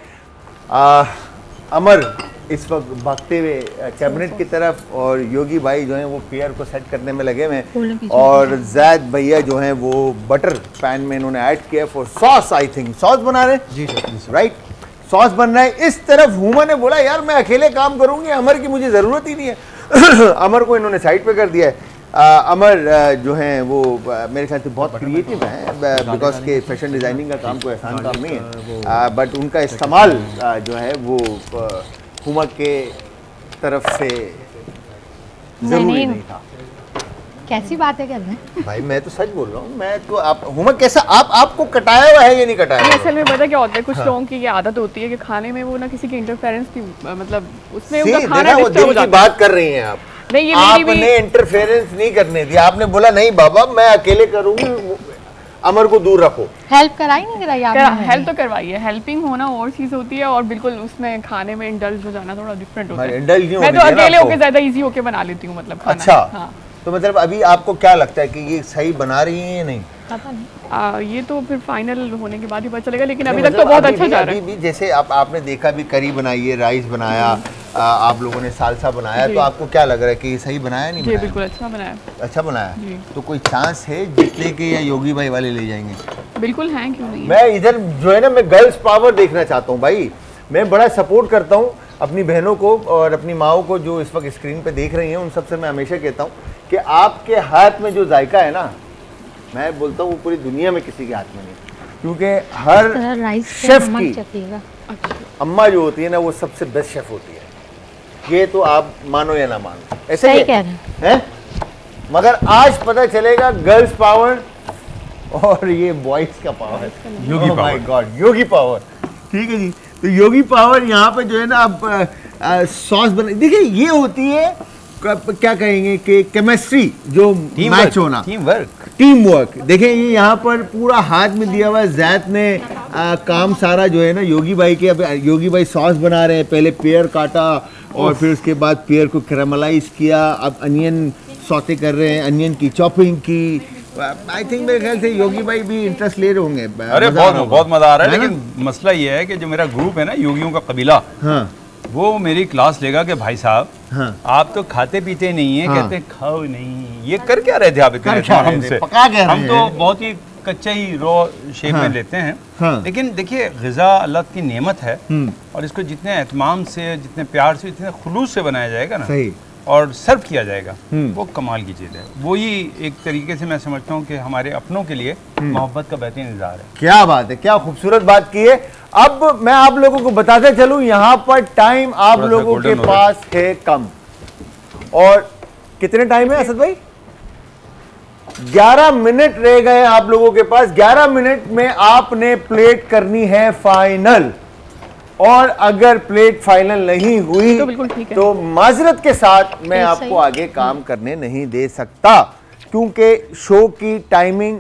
अमर इस वक्त भागते हुए कैबिनेट की तरफ, और योगी भाई जो हैं वो पेयर को सेट करने में लगे हुए हैं, और जैद भैया जो हैं वो बटर पैन में इन्होंने ऐड किया for sauce. I think sauce बना रहे हैं, जी सर, राइट, सॉस बन रहा है। इस तरफ हुमा ने बोला यार मैं अकेले काम करूंगी, अमर की मुझे ज़रूरत ही नहीं है। अमर को इन्होंने साइड पे कर दिया है। अमर जो हैं वो मेरे ख्याल से बहुत क्रिएटिव हैं, बिकॉज के फैशन डिज़ाइनिंग का काम कोई आसान काम नहीं है, बट उनका इस्तेमाल जो है वो हुमा के तरफ से ज़रूरी नहीं था। कैसी बातें कर रहे हैं? भाई मैं तो सच बोल रहा हूँ, मैं तो आप हुमा कैसा आपको कटाया हुआ है या नहीं कटाया ये हुआ? असल में पता क्या होता है, कुछ लोगों की ये आदत होती है कि खाने में वो ना किसी की इंटरफेरेंस की, मतलब उसमें उनका See, खाना देखा, वो डिस्टर्ब हो दिल की जाता है। बात कर रही हैं आप। नहीं, ये मेरी भी आपने इंटरफेरेंस नहीं करने दिया, आपने बोला नहीं बाबा मैं अकेले करूंगी, अमर को दूर रखो। हेल्प कराई नहीं कराई आपने? हेल्प तो करवाई है, हेल्पिंग होना और चीज होती है, और बिल्कुल उसमें खाने में इंडल्ज हो जाना थोड़ा डिफरेंट होता है। indulge नहीं मैं होनी तो चाहिए ना अकेले आपको। होके ज्यादा इजी होके बना लेती हूँ, मतलब खाना। अच्छा, हाँ। तो मतलब अभी आपको क्या लगता है कि ये सही बना रही है या नहीं? पता नहीं। ये तो फिर फाइनल होने के बाद ही पता चलेगा, लेकिन अभी नहीं, तक तो मतलब बहुत अभी अच्छा भी- जा रहा है। अभी भी जैसे आपने देखा भी करी बनाई है, राइस बनाया, आप लोगों ने सालसा बनाया, जी। तो आपको क्या लग रहा है कि ये सही बनाया नहीं जी बनाया? बिल्कुल अच्छा बनाया, अच्छा बनाया। जी। तो कोई चांस है जीतने के या योगी भाई वाले ले जाएंगे? बिल्कुल है, क्यों नहीं है? मैं इधर जो है ना मैं गर्ल्स पावर देखना चाहता हूँ भाई। मैं बड़ा सपोर्ट करता हूँ अपनी बहनों को और अपनी माओ को जो इस वक्त स्क्रीन पे देख रही हैं, उन सबसे मैं हमेशा कहता हूँ कि आपके हाथ में जो जायका है ना, मैं बोलता हूँ वो पूरी दुनिया में किसी के हाथ में नहीं, क्योंकि हर राइस शेफ की चखिएगा। अम्मा जो होती है ना वो सबसे बेस्ट शेफ होती है। ये तो आप मानो या ना मानो, ऐसे सही ही कह रहे हैं। मगर आज पता चलेगा गर्ल्स पावर और ये बॉयज का power, Yogi my power. God, Yogi power. ठीक है जी, तो योगी पावर यहाँ पे जो है ना अब सॉस बना, देखिए ये होती है क्या कहेंगे कि केमिस्ट्री जो मैच होना, टीम वर्क। देखें ये यहाँ पर पूरा हाथ में दिया हुआ है, जैद ने काम सारा जो है ना योगी भाई के, अब योगी भाई सॉस बना रहे हैं, पहले पेयर काटा और फिर उसके बाद पेयर को कैरामलाइज किया, अब अनियन सौते कर रहे हैं, अनियन की चॉपिंग की। आई थिंक मेरे ख्याल से योगी भाई भी इंटरेस्ट ले रहे होंगे। अरे मजा आ रहा बहुत मजा आ रहा है, है ना? लेकिन मसला ये है कि जो मेरा ग्रुप है ना योगियों का कबीला, हाँ वो मेरी क्लास लेगा कि भाई साहब हाँ आप तो खाते पीते नहीं है, हाँ। कहते हैं खाओ नहीं, ये कर क्या रहे थे आप इतने कर क्या रहे थे? हमसे? पका क्या रहे हम तो हैं? बहुत ही कच्चा ही रॉ शेप हाँ। में लेते हैं। हाँ। लेकिन देखिए ग़िज़ा अल्लाह की नेमत है, और इसको जितने एहतमाम से, जितने प्यार से, जितने खुलूस से बनाया जाएगा ना, सही और सर्व किया जाएगा, वो कमाल की चीज़ है। वही एक तरीके से मैं समझता हूँ कि हमारे अपनों के लिए मोहब्बत का बेहतरीन इज़हार है। क्या बात है, क्या खूबसूरत बात की है। अब मैं आप लोगों को बताते चलूं, यहाँ पर टाइम आप लोगों के पास है कम। और कितने टाइम है असद भाई? 11 मिनट रह गए आप लोगों के पास। 11 मिनट में आपने प्लेट करनी है फाइनल, और अगर प्लेट फाइनल नहीं हुई तो बिल्कुल ठीक है। तो माजरत के साथ मैं आपको आगे काम करने नहीं दे सकता, क्योंकि शो की टाइमिंग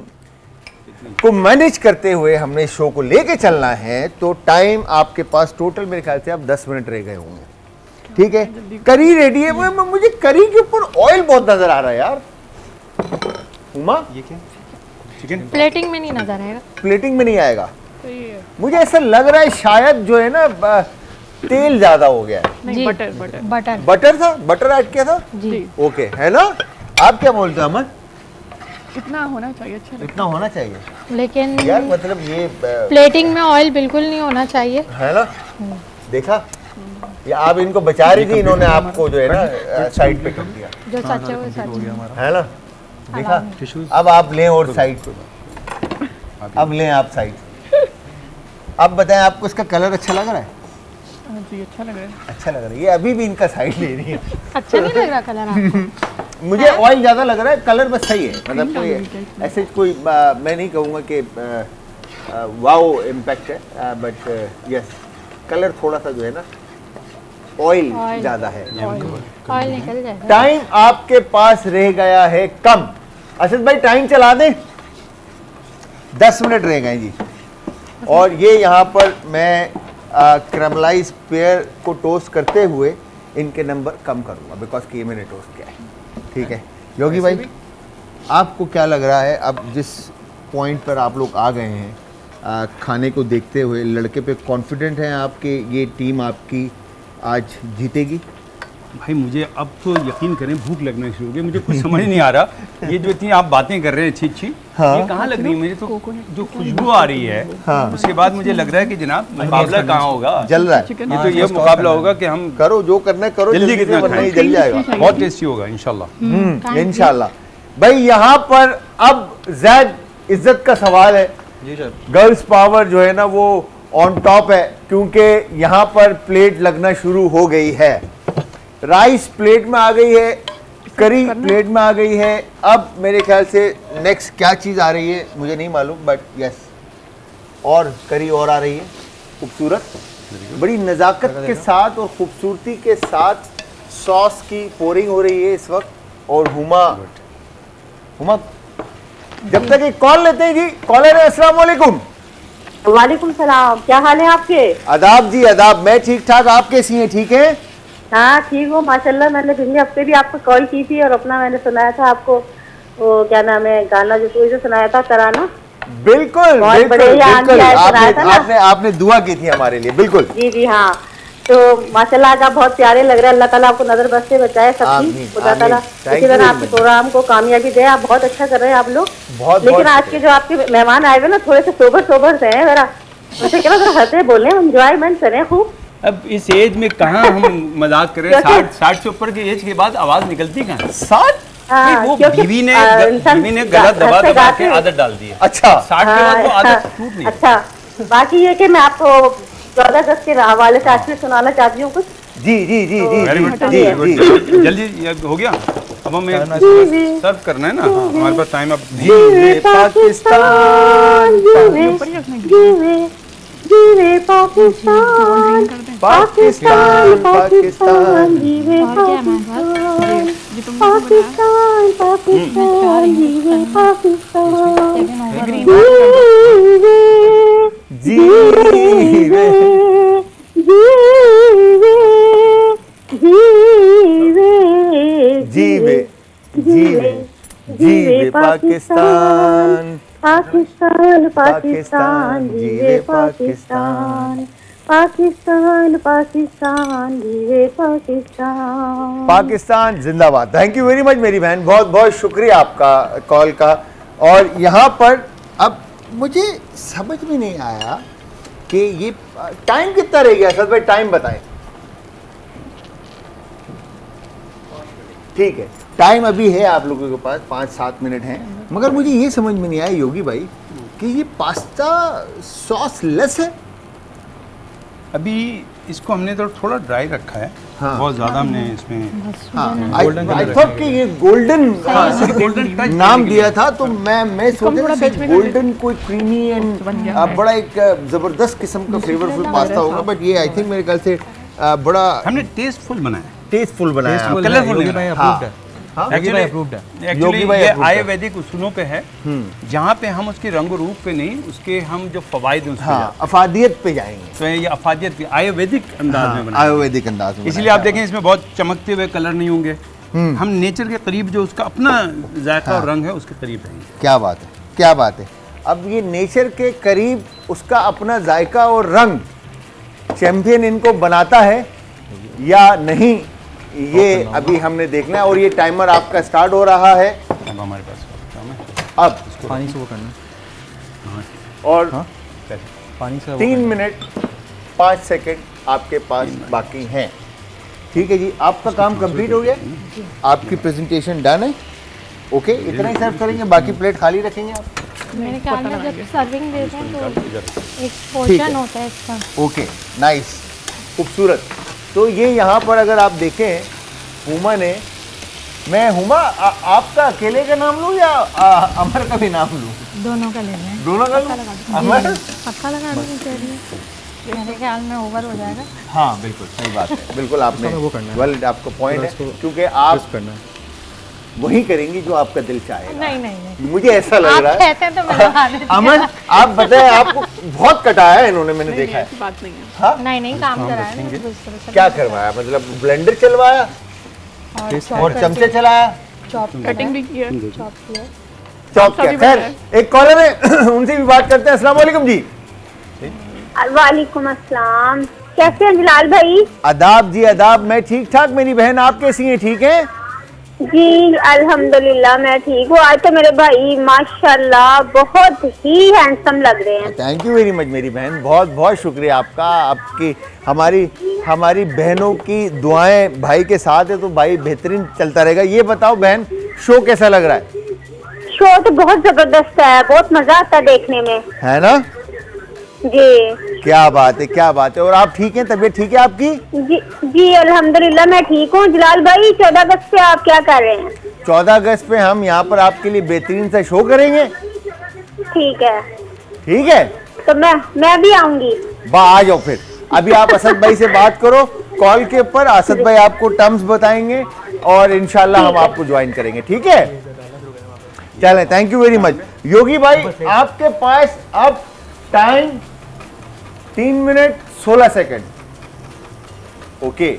को मैनेज करते हुए हमने शो को लेके चलना है। तो टाइम आपके पास टोटल मेरे ख्याल से अब 10 मिनट रह गए होंगे, ठीक है। करी रेडी है। मुझे करी के ऊपर ऑयल बहुत नजर आ रहा है यार। उमा, ये क्या चिकन? प्लेटिंग में नहीं नजर आएगा। प्लेटिंग में नहीं आएगा। तो ये मुझे ऐसा लग रहा है शायद जो है ना तेल ज्यादा हो गया है। नहीं, जी। बटर बटर बटर बटर था, बटर ऐड किया था। जी। ओके, है ना? आप क्या बोलते हो अमन? इतना होना चाहिए, अच्छा लगता इतना होना चाहिए लेकिन यार, मतलब ये प्लेटिंग में ऑयल बिल्कुल नहीं होना चाहिए। है ना? देखा, ये आप इनको बचा रही थी, इन्होंने आपको जो है ना साइड पे कर दिया, जो सच है वो सच है। है ना? देखा, अब आप लें और साइड पे, अब लें आप साइड। अब बताएं, आपको इसका कलर अच्छा लग रहा है? है। जी अच्छा लग रहा है। अच्छा लग रहा है। ये अभी भी इनका साइड ले रही है। अच्छा नहीं लग रहा कलर आपको? मुझे ऑयल ज्यादा लग रहा है, कलर बस सही है। मतलब कोई ऐसे कोई मैं नहीं कहूँगा कि वाओ इम्पैक्ट है, बट यस, कलर थोड़ा सा जो है ना ऑयल ज्यादा है। ऑयल निकल जाएगा। टाइम आपके पास रह गया है कम। असद भाई टाइम चला दें। 10 मिनट रह गए जी। और ये यहाँ पर मैं कैरामलाइज पेयर को टोस्ट करते हुए इनके नंबर कम करूँगा, बिकॉज कि ये मैंने टोस्ट किया है। ठीक है योगी भाई, आपको क्या लग रहा है अब जिस पॉइंट पर आप लोग आ गए हैं खाने को देखते हुए, लड़के पे कॉन्फिडेंट हैं आपके ये टीम आपकी आज जीतेगी? भाई मुझे अब तो यकीन करें भूख लगना शुरू हो गई। मुझे कुछ समझ नहीं आ रहा, ये जो इतनी आप बातें कर रहे हैं अच्छी अच्छी, हाँ। ये कहाँ लग रही है? मुझे तो जो खुशबू आ रही है, हाँ। उसके बाद मुझे लग रहा है कि जनाब मुकाबला कहाँ होगा? जल रहा है। ये तो ये मुकाबला होगा कि हम करो जो करना है करो, जल्दी कितना वरना ही खाएं। जल जाएगा। बहुत टेस्टी होगा इंशाल्लाह। इंशाल्लाह। भाई यहाँ पर अब ज़ैद इज्जत का सवाल है। जी सर। गर्ल्स पावर जो है ना वो ऑन टॉप है, क्योंकि यहाँ पर प्लेट लगना शुरू हो गई है। राइस प्लेट में आ गई है, करी प्लेट में आ गई है। अब मेरे ख्याल से नेक्स्ट क्या चीज़ आ रही है मुझे नहीं मालूम, बट यस, और करी और आ रही है खूबसूरत, बड़ी नज़ाकत के साथ और खूबसूरती के साथ सॉस की पोरिंग हो रही है इस वक्त। और हुमा जब तक एक कॉल लेते हैं जी। कॉलर है, अस्सलाम वालेकुम। वालेकुम सलाम, क्या हाल है आपके? आदाब जी आदाब। मैं ठीक ठाक, आप कैसी हैं? ठीक है? हाँ ठीक हो माशाल्लाह। मैंने पिछले हफ्ते भी आपको कॉल की थी और अपना मैंने सुनाया था आपको, वो क्या नाम है गाना जो सुनाया था, तराना। बिल्कुल बहुत बिल्कुल बढ़िया बिल्कुल। आंटी आया सुनाया था ना? आपने दुआ की थी हमारे लिए। बिल्कुल जी जी हाँ। तो माशाल्लाह आज आप बहुत प्यारे लग रहे हैं। अल्लाह ताला आपको नजर बस से बचाए सबकी। आमीन, खुदा ताला आमीन। इसी तरह आपके प्रोग्राम को कामयाबी दे। आप बहुत अच्छा कर रहे हैं आप लोग। बहुत लेकिन बहुत आज के जो आपके मेहमान आए हुए ना थोड़े से सोबर से हैं, जरा उनसे क्या जरा हंसे बोले, एंजॉयमेंट करें खूब। अब इस एज में कहाँ हम मजाक करें? 60 से ऊपर की एज के बाद आवाज निकलती कहाँ? 60? वो बीवी ने गलत दबा दबा के आदत डाल दी है। अच्छा 60 के बाद वो आदत टूट नहीं। अच्छा, बाकी ये कि मैं आपको 14 अगस्त के हवाले से आज भी सुनाना चाहती हूँ कुछ। जी जी जी जी वेरी गुड, जी जी। जल्दी ये हो गया। अब हमें सर्व करना है ना, हमारे पास टाइम अब जीवे पाकिस्तान, जीवे पाकिस्तान, पाकिस्तान पाकिस्तान। जीवे पाकिस्तान, ये तुमने पाकिस्तान पाकिस्तान, जीवे पाकिस्तान, जीवे जीवे जीवे जीवे पाकिस्तान, पाकिस्तान पाकिस्तान, जीवे पाकिस्तान, पाकिस्तान पाकिस्तान, जीवे पाकिस्तान। पाकिस्तान जिंदाबाद। थैंक यू वेरी मच मेरी बहन, बहुत बहुत शुक्रिया आपका कॉल का। और यहाँ पर अब मुझे समझ में नहीं आया कि ये टाइम कितना रह गया। सर भाई टाइम बताएं। ठीक है, टाइम अभी है आप लोगों के पास, 5-7 मिनट हैं। मगर मुझे ये समझ में नहीं आया योगी भाई कि ये पास्ता सॉस लेस है। अभी इसको हमने तो थोड़ा ड्राई रखा है, हाँ। बहुत ज़्यादा हमने इसमें आई थॉट कि ये गोल्डन गोल्डन नाम दिया था, तो मैं सोच रहा था गोल्डन कोई क्रीमी एंड बड़ा एक जबरदस्त किस्म का फ्लेवरफुल पास्ता होगा, बट ये आई थिंक मेरे ख्याल से बड़ा हमने टेस्टफुल बनाया, टेस्टफुल बनाया है। कलरफुल योगी भाई हाँ। अप्रूव्ड है। हाँ? योगी भाई अप्रूव्ड है। एक्चुअली योगी भाई ये approved है। आयुर्वेदिक उसूलों पे है, जहाँ पे हम उसके रंग रूप पे नहीं, उसके हम जो फवायद हैं उस पे हाँ, जाते अफादियत पे जाएंगे, हैं। तो ये अफादियत आयुर्वेदिक अंदाज में बनाया, आयुर्वेदिक अंदाज में इसलिए आप देखें इसमें बहुत चमकते हुए कलर नहीं होंगे, हम नेचर के करीब जो उसका अपना जायका और रंग है उसके करीब रहेंगे। क्या बात है, क्या बात है। अब ये नेचर के करीब उसका अपना जायका और रंग चैंपियन इनको बनाता है या नहीं, ये अभी हमने देखना है। और ये टाइमर आपका स्टार्ट हो रहा है अब हमारे पास काम है, अब, पानी से वो करना है। और हाँ? पानी से वो 3 करना मिनट 5 सेकंड आपके पास बाकी हैं। ठीक है जी, आपका काम कंप्लीट हो गया, आपकी प्रेजेंटेशन डन है। ओके, इतना ही सर्व करेंगे, बाकी प्लेट खाली रखेंगे आप। मेरे ख्याल में जब सर्विंग देते हैं तो एक ठीक पोर्शन है। होता है इसका। ओके, नाइस, खूबसूरत। तो ये यहाँ पर अगर आप देखें, हुमा ने, मैं हुमा आपका अकेले का नाम लूँ या अमर का भी नाम लूँ? दोनों का लेना है, दोनों का लूँ? अमर? पक्का लगाने की चाहिए, मेरे ख्याल में ओवर हो जाएगा। हाँ बिल्कुल सही बात है, बिल्कुल आपने वो करना है। वेल आपको पॉइंट है, इसको क्योंकि आप twist करना है। वही करेंगी जो आपका दिल चाहेगा। नहीं नहीं नहीं, मुझे ऐसा लग आप रहा है। कहते हैं तो मैं लगा देती हूँ। अमन, आप बताएं, आपको बहुत कटाया है इन्होंने, मैंने देखा है। ऐसी बात नहीं है। नहीं नहीं, काम कराया ना दूसरे से। क्या करवाया, मतलब ब्लेंडर चलवाया और और चमचे चलाया, चॉप कटिंग भी की है। चॉप किया। चौक किया। सभी खैर, बनाया। एक कॉलर है उनसे भी बात करते हैं। अस्सलाम वालेकुम जी। वालेकुम अस्सलाम, कैसे हैं जलाल भाई? आदाब जी, आदाब। मैं ठीक ठाक, मेरी बहन आप कैसी हैं? ठीक हैं? जी अल्हम्दुलिल्लाह मैं ठीक हूँ। आज तो मेरे भाई माशाल्लाह बहुत ही हैंडसम लग रहे हैं। थैंक यू वेरी मच मेरी बहन, बहुत बहुत शुक्रिया आपका। आपकी हमारी बहनों की दुआएं भाई के साथ है, तो भाई बेहतरीन चलता रहेगा। ये बताओ बहन, शो कैसा लग रहा है? शो तो बहुत जबरदस्त है, बहुत मजा आता है देखने में। है ना? जी क्या बात है, क्या बात है। और आप ठीक हैं, तबीयत ठीक है आपकी? जी जी अल्हम्दुलिल्लाह मैं ठीक हूँ। जलाल भाई 14 अगस्त पे आप क्या कर रहे हैं? 14 अगस्त पे हम यहाँ पर आपके लिए बेहतरीन सा शो करेंगे। ठीक है, ठीक है, तो मैं भी आऊंगी। आ जाओ फिर। अभी आप असद भाई से बात करो कॉल के ऊपर, असद भाई आपको टर्म्स बताएंगे और इंशाल्लाह हम आपको ज्वाइन करेंगे। ठीक है, चलें, थैंक यू वेरी मच। योगी भाई आपके पास अब time 3 minute 16 second. Okay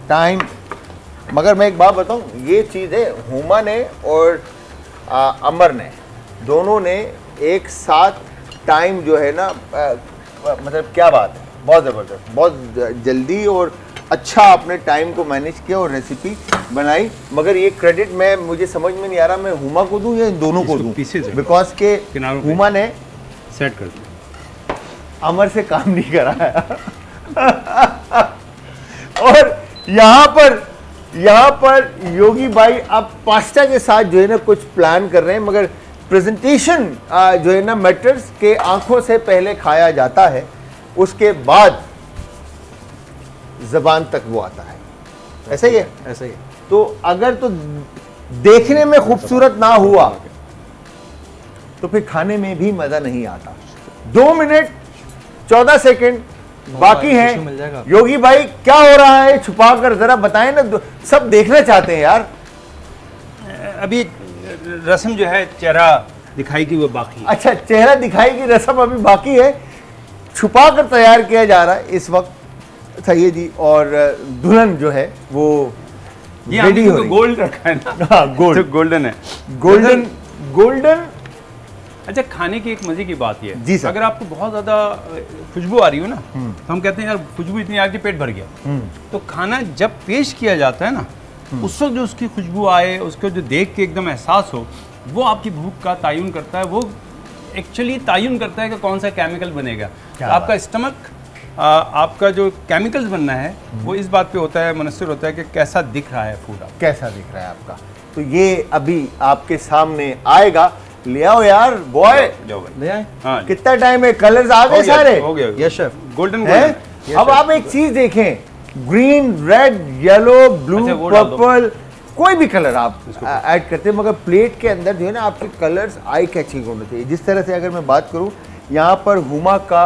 time, मगर मैं एक बात बताऊं, ये चीज़ है, हुमा ने और अमर ने दोनों ने एक साथ टाइम जो है ना, मतलब क्या बात है, बहुत ज़बरदस्त, बहुत जल्दी और अच्छा आपने टाइम को मैनेज किया और रेसिपी बनाई। मगर ये क्रेडिट मुझे समझ में नहीं आ रहा, मैं हुमा को दूं या इन दोनों को दूं, pieces है। बिकॉज के किनारों पे। हुमा ने सेट कर दिया। अमर से काम नहीं कराया और यहाँ पर योगी भाई अब पास्ता के साथ जो है ना कुछ प्लान कर रहे हैं, मगर प्रेजेंटेशन जो है ना मैटर्स के आंखों से पहले खाया जाता है, उसके बाद जबान तक वो आता है। ऐसा ही है? ऐसे ही। तो अगर तो देखने में खूबसूरत ना हुआ तो फिर खाने में भी मजा नहीं आता। 2 मिनट 14 सेकंड बाकी टिश्यू मिल हैं। जाएगा। योगी भाई क्या हो रहा है, छुपा कर जरा बताएं ना, सब देखना चाहते हैं यार। अभी रस्म जो है चेहरा दिखाई की वो बाकी है। अच्छा, चेहरा दिखाई की रस्म अभी बाकी है, छुपा कर तैयार किया जा रहा है इस वक्त। सही है जी। और दुल्हन जो है वो ये रेडी हमने हो तो रही गोल्ड रखा है ना। हाँ, गोल्ड तो गोल्डन है। गोल्डन। अच्छा, खाने की एक मजे की बात ये जी है, सर। अगर आपको बहुत ज्यादा खुशबू आ रही हो ना, तो हम कहते हैं यार खुशबू इतनी आ गई पेट भर गया। तो खाना जब पेश किया जाता है ना, उस वक्त जो उसकी खुशबू आए, उसको जो देख के एकदम एहसास हो, वो आपकी भूख का तायुन करता है। वो एक्चुअली तायुन करता है कि कौन सा केमिकल बनेगा। तो आपका स्टमक आपका जो केमिकल्स बनना है वो इस बात पे होता है, मुनस्सिर होता है कि कैसा दिख रहा है फूड आपका। कैसा दिख रहा है आपका। तो ये अभी आपके सामने आएगा, ले आओ यार बॉय, जाओ भाई। ले आए। हाँ, कितना टाइम है, कलर्स आ गए सारे। हो गया। Yes chef. गोल्डन हैं? अब आप एक चीज देखें, ग्रीन, रेड, येलो, ब्लू, अच्छा, वो डाल दो। पर्पल, कोई भी कलर आप ऐड करते हैं, मगर प्लेट के अंदर जो है ना आपके कलर्स आई कैचिंग होने चाहिए। जिस तरह से अगर मैं बात करूं, यहाँ पर हुमा का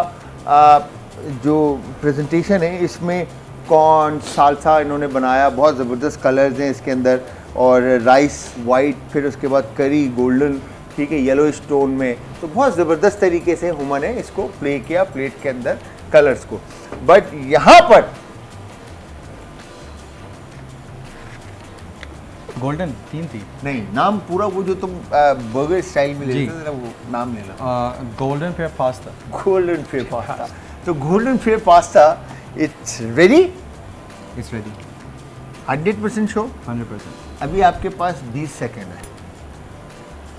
जो प्रेजेंटेशन है, इसमें कॉर्न सालसा इन्होंने बनाया, बहुत ज़बरदस्त कलर्स हैं इसके अंदर, और राइस वाइट, फिर उसके बाद करी गोल्डन, ठीक है, येलो स्टोन में। तो बहुत ज़बरदस्त तरीके से हुमा ने इसको प्ले किया प्लेट के अंदर कलर्स को। बट यहाँ पर गोल्डन थीम थी। नहीं, नाम पूरा वो जो तुम बर्गर स्टाइल में जी। लेते थे ना, वो नाम लेना। Golden fair pasta. Golden fair pasta. तो golden fair pasta it's ready, it's ready. 100% show. 100%। अभी आपके पास 20 सेकेंड है,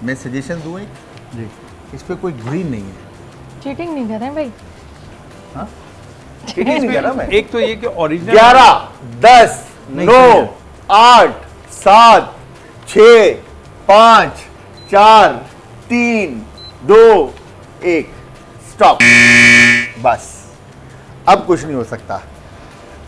मैं सजेशन दूँ एक, जी। इस पे कोई ग्रीन नहीं है। चीटिंग नहीं कर रहे हैं भाई। हाँ, चीटिंग नहीं कर रहा मैं। एक तो ये कि ओरिजिनल 11, 10, नहीं, 9, सही है। 8, 7, 6, 5, 4, 3, 2, 1, स्टॉप। बस अब कुछ नहीं हो सकता।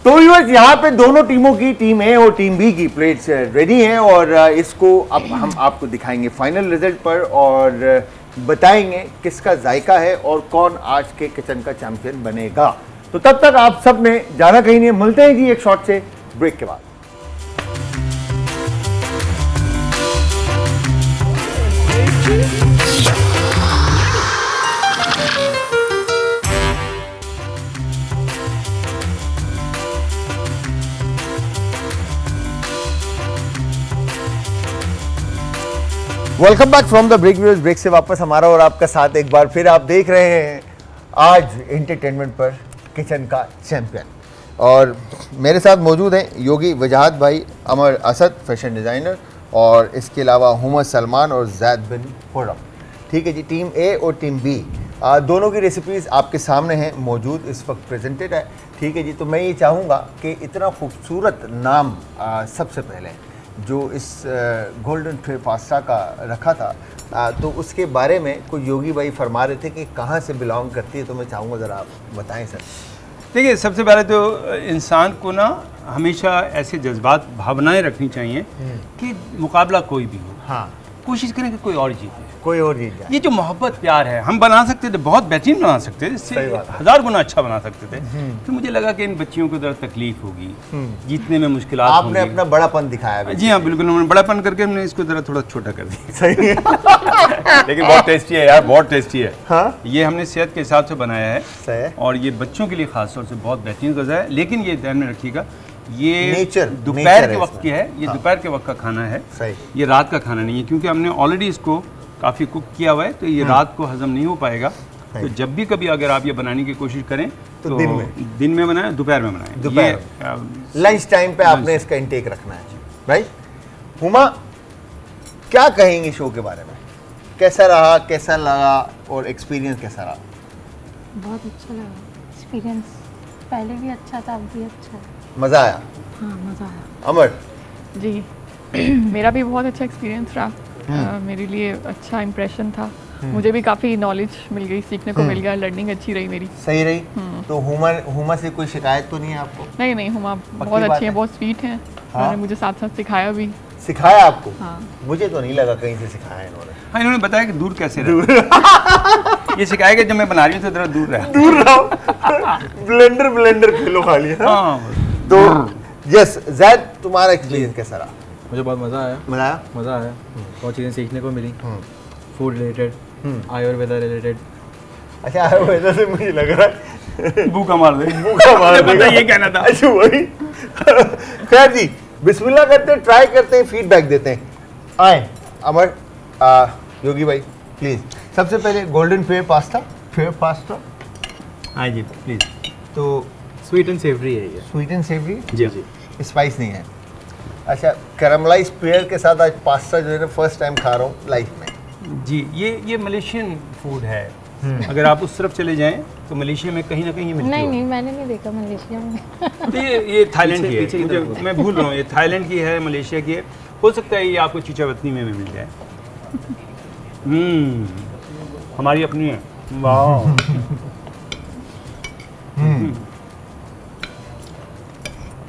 तो व्यूअर्स, यहाँ पे दोनों टीमों की, टीम ए और टीम बी की प्लेट्स रेडी हैं, और इसको अब हम आपको दिखाएंगे फाइनल रिजल्ट पर, और बताएंगे किसका जायका है और कौन आज के किचन का चैंपियन बनेगा। तो तब तक आप सब ने जाना कहीं नहीं, मिलते हैं जी एक शॉट से ब्रेक के बाद। Welcome back from the break. Viewers, break से वापस हमारा और आपका साथ एक बार फिर। आप देख रहे हैं आज एंटरटेनमेंट पर किचन का चैंपियन, और मेरे साथ मौजूद हैं योगी वजाहत भाई, अमर असद फैशन डिज़ाइनर, और इसके अलावा हुमा सलमान और जैद बिन खुर्रम। ठीक है जी, टीम ए और टीम बी दोनों की रेसिपीज़ आपके सामने हैं, मौजूद इस वक्त प्रेजेंटेड है। ठीक है जी, तो मैं ये चाहूँगा कि इतना खूबसूरत नाम सबसे पहले जो इस गोल्डन फेयर पास्ता का रखा था, तो उसके बारे में कुछ योगी भाई फरमा रहे थे कि कहाँ से बिलोंग करती है, तो मैं चाहूँगा ज़रा आप बताएं सर। देखिए, सबसे पहले तो इंसान को ना हमेशा ऐसे जज्बात, भावनाएं रखनी चाहिए कि मुकाबला कोई भी हो, हाँ, कोशिश करें कि कोई और जीते। कोई और जीत जाए। ये जो मोहब्बत प्यार है, हम बना सकते थे, बहुत बेहतरीन बना सकते थे, इससे सही बात है। 1000 गुना अच्छा बना सकते थे। तो मुझे लगा कि इन बच्चियों को ज़रा तकलीफ होगी, जीतने में मुश्किलात आपने होंगी। अपना बड़ापन दिखाया अभी। जी हाँ, बिल्कुल, हमने बड़ापन करके हमने इसको ज़रा थोड़ा छोटा कर दिया। सही है। लेकिन बहुत टेस्टी है यार, बहुत टेस्टी है। हाँ, ये हमने सेहत के हिसाब से बनाया है, सही है। और ये बच्चों के लिए खास तौर से बहुत बेहतरीन ग़ज़ा है। लेकिन ये ध्यान में रखिएगा, ये नेचर दोपहर के है वक्त की है, ये हाँ। दोपहर के वक्त का खाना है, सही। ये रात का खाना नहीं है, क्योंकि हमने ऑलरेडी इसको काफ़ी कुक किया हुआ है, तो ये रात को हजम नहीं हो पाएगा। तो जब भी कभी अगर आप ये बनाने की कोशिश करें तो दिन में बनाएं, दोपहर में बनाएं। दोपहर लंच टाइम पे आपने इसका इंटेक रखना है, राइट। हुमा, क्या कहेंगे शो के बारे में, कैसा रहा, कैसा लगा, और एक्सपीरियंस कैसा रहा? बहुत अच्छा लगा एक्सपीरियंस, पहले भी अच्छा था, अब भी अच्छा है। मज़ा आया? हाँ, मज़ा आया। अमर? जी मेरा भी बहुत अच्छा एक्सपीरियंस रहा। मेरे लिए अच्छा इम्प्रेशन था। मुझे भी काफ़ी नॉलेज मिल गई, सीखने को मिल गया, लर्निंग अच्छी रही मेरी। सही रही। तो हुमा से कोई शिकायत तो नहीं है आपको? नहीं नहीं, हुमा बहुत बात अच्छी है। है, बहुत स्वीट है। हाँ? उन्होंने मुझे साथ साथ सिखाया भी। सिखाया आपको? हाँ। मुझे तो नहीं लगा कहीं से सिखाया इन्होंने। हाँ, इन्होंने बताया कि दूर कैसे रहे। ये सिखाएगा जब मैं बना रही हूँ तो ज़रा दूर रहा। दूर रहो। ब्लेंडर खेलो खाली। हाँ, तो यस, जैद, तुम्हारा एक्सपीरियंस कैसा रहा? मुझे बहुत मज़ा आया। मज़ा आया, बहुत चीज़ें सीखने को मिली, फूड रिलेटेड, आयुर्वेदा रिलेटेड। अच्छा, आयुर्वेदा से मुझे लग रहा है भूखा मार दे। भूखा मार देगा। ये कहना था। अच्छा, वही। खैर जी, बिस्मिल्लाह करते हैं, ट्राई करते हैं, फीडबैक देते हैं। आए अमर, योगी भाई प्लीज़, सबसे पहले गोल्डन फेयर पास्ता। हाँ जी, प्लीज़। तो स्वीट एंड सेवरी है ये। स्वीट एंड सेवरी, जी जी। स्पाइस नहीं है। अच्छा, कैरामलाइज पेयर के साथ आज पास्ता जो है ना फर्स्ट टाइम खा रहा हूँ लाइफ में। जी, ये मलेशियन फूड है। अगर आप उस तरफ चले जाएं तो मलेशिया में कहीं ना कहीं मिलती नहीं होगी। नहीं, मैंने नहीं देखा मलेशिया में। तो ये थाईलैंड की है, मैं भूल रहा हूँ, ये थाईलैंड की है, मलेशिया की है, हो सकता है ये आपको चीचावतनी में मिल जाए। हमारी अपनी है। वाह।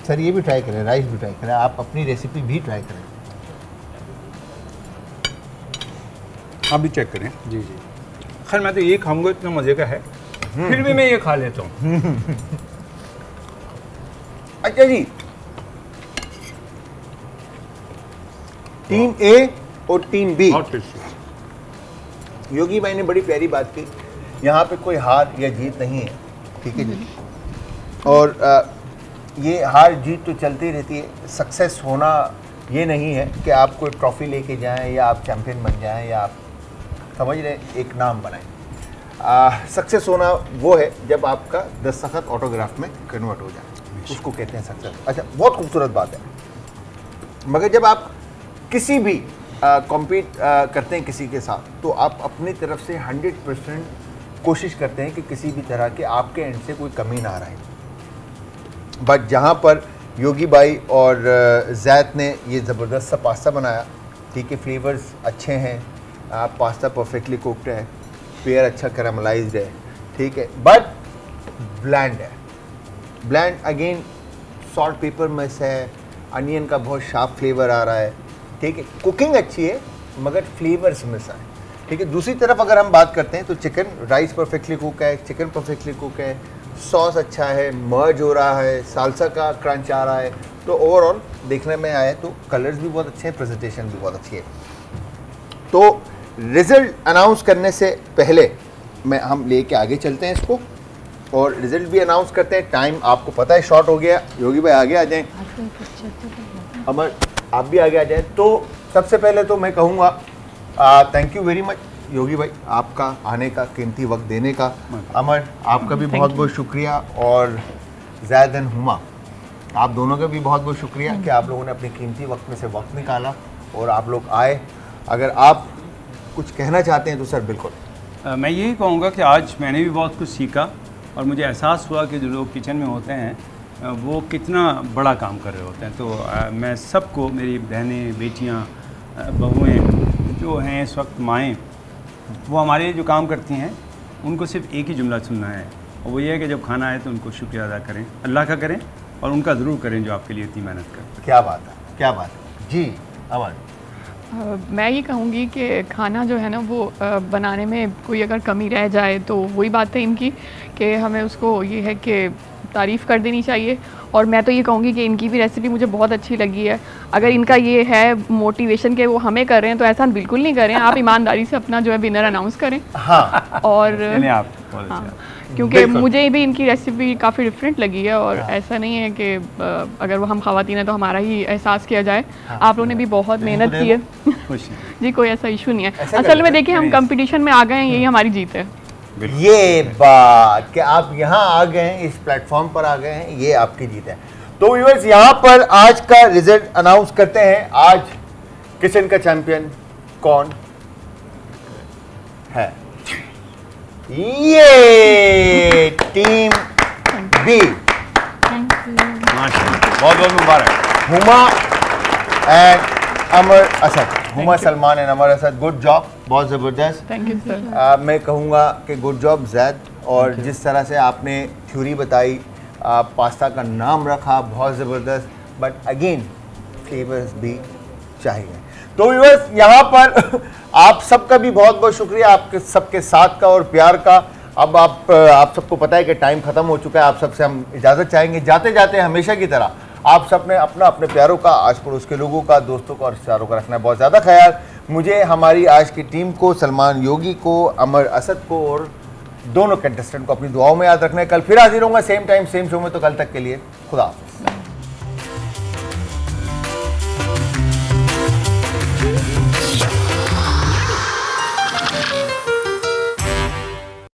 सर ये भी ट्राई करें, राइस भी ट्राई करें, आप अपनी रेसिपी भी ट्राई करें। आप भी चेक करें। जी जी। खैर मैं तो ये खाऊंगा, इतना मज़े का है, फिर भी मैं ये खा लेता हूँ। अच्छा जी, टीम ए और टीम बी। बहुत टेस्टी। योगी भाई ने बड़ी प्यारी बात की, यहाँ पे कोई हार या जीत नहीं है, ठीक है जी। और ये हार जीत तो चलती रहती है, सक्सेस होना ये नहीं है कि आप कोई ट्रॉफी लेके जाएं या आप चैंपियन बन जाएं या आप समझ रहे हैं एक नाम बनाएं। सक्सेस होना वो है जब आपका दस्तखत ऑटोग्राफ में कन्वर्ट हो जाए, उसको कहते हैं सक्सेस। अच्छा, बहुत खूबसूरत बात है। मगर जब आप किसी भी कॉम्पीट करते हैं किसी के साथ, तो आप अपनी तरफ से 100% कोशिश करते हैं कि किसी भी तरह के आपके एंड से कोई कमी ना रहे। बट जहाँ पर योगी भाई और जैद ने ये ज़बरदस्त सा पास्ता बनाया, ठीक है, फ्लेवर्स अच्छे हैं, पास्ता परफेक्टली कुक्ड है, पेयर अच्छा कैरामलाइज्ड है, ठीक है, बट ब्लैंड है। Bland again, salt pepper miss है, अनियन का बहुत शार्प फ्लेवर आ रहा है, ठीक है, कुकिंग अच्छी है मगर फ्लेवर्स मिस आए, ठीक है। दूसरी तरफ अगर हम बात करते हैं तो चिकन, राइस परफेक्टली कुक है, चिकन परफेक्टली कुक है, सॉस अच्छा है, मर्ज हो रहा है, सालसा का क्रंच आ रहा है, तो ओवरऑल देखने में आए तो कलर्स भी बहुत अच्छे हैं, प्रेजेंटेशन भी बहुत अच्छी है। तो रिजल्ट अनाउंस करने से पहले हम लेके आगे चलते हैं इसको और रिजल्ट भी अनाउंस करते हैं। टाइम आपको पता है शॉर्ट हो गया, योगी भाई आगे आ जाएं, अमर आप भी आगे आ जाएं। तो सबसे पहले तो मैं कहूँगा थैंक यू वेरी मच योगी भाई, आपका आने का, कीमती वक्त देने का। अमर आपका भी बहुत बहुत शुक्रिया, और ज़ैद एंड हुमा आप दोनों का भी बहुत बहुत शुक्रिया कि आप लोगों ने अपने कीमती वक्त में से वक्त निकाला और आप लोग आए। अगर आप कुछ कहना चाहते हैं तो सर बिल्कुल। मैं यही कहूँगा कि आज मैंने भी बहुत कुछ सीखा और मुझे एहसास हुआ कि जो लोग किचन में होते हैं वो कितना बड़ा काम कर रहे होते हैं। तो मैं सबको, मेरी बहनें, बेटियाँ, बहुएँ जो हैं इस वक्त, माएँ, वो हमारे जो काम करती हैं उनको सिर्फ एक ही जुमला सुनना है, और वो ये है कि जब खाना आए तो उनको शुक्रिया अदा करें, अल्लाह का करें और उनका ज़रूर करें जो आपके लिए इतनी मेहनत करते हैं। क्या बात है, क्या बात है जी। अमर मैं ये कहूँगी कि खाना जो है ना वो बनाने में कोई अगर कमी रह जाए तो वही बात है इनकी कि हमें उसको ये है कि तारीफ़ कर देनी चाहिए। और मैं तो ये कहूँगी कि इनकी भी रेसिपी मुझे बहुत अच्छी लगी है। अगर इनका ये है मोटिवेशन के वो हमें कर रहे हैं तो ऐसा बिल्कुल नहीं करें, आप ईमानदारी से अपना जो है विनर अनाउंस करें। हाँ और आप हाँ, क्योंकि मुझे भी इनकी रेसिपी काफ़ी डिफरेंट लगी है और ऐसा नहीं है कि अगर वो हम ख़वातीन हैं तो हमारा ही एहसास किया जाए। आप लोगों ने भी बहुत मेहनत की है जी, कोई ऐसा इशू नहीं है। असल में देखिए हम कंपटीशन में आ गए हैं, यही हमारी जीत है। ये बात कि आप यहाँ आ गए हैं, इस प्लेटफॉर्म पर आ गए हैं, ये आपकी जीत है। तो व्यूअर्स यहाँ पर आज का रिजल्ट अनाउंस करते हैं। आज किचन का चैंपियन कौन है? ये टीम बी। बहुत बहुत मुबारक। Huma and Amar Asad, Huma Salman and Amar Asad, good job, बहुत ज़बरदस्त। Thank you sir. मैं कहूँगा कि गुड जॉब ज़ैद, और जिस तरह से आपने थ्योरी बताई, पास्ता का नाम रखा, बहुत ज़बरदस्त, बट अगेन फ्लेवर्स भी चाहिए। तो व्यूअर्स यहाँ पर आप सबका भी बहुत बहुत शुक्रिया, आपके सबके साथ का और प्यार का। अब आप सबको पता है कि टाइम ख़त्म हो चुका है, आप सबसे हम इजाज़त चाहेंगे। जाते जाते हमेशा की तरह आप सब ने अपना अपने प्यारों का, आस पड़ोस के लोगों का, दोस्तों का और रिश्तेदारों का रखना है बहुत ज़्यादा ख्याल। मुझे, हमारी आज की टीम को, सलमान योगी को, अमर असद को और दोनों कंटेस्टेंट को अपनी दुआओं में याद रखना है। कल फिर हाजिर होंगे सेम टाइम सेम शो में, तो कल तक के लिए खुदा हाफ़िज़।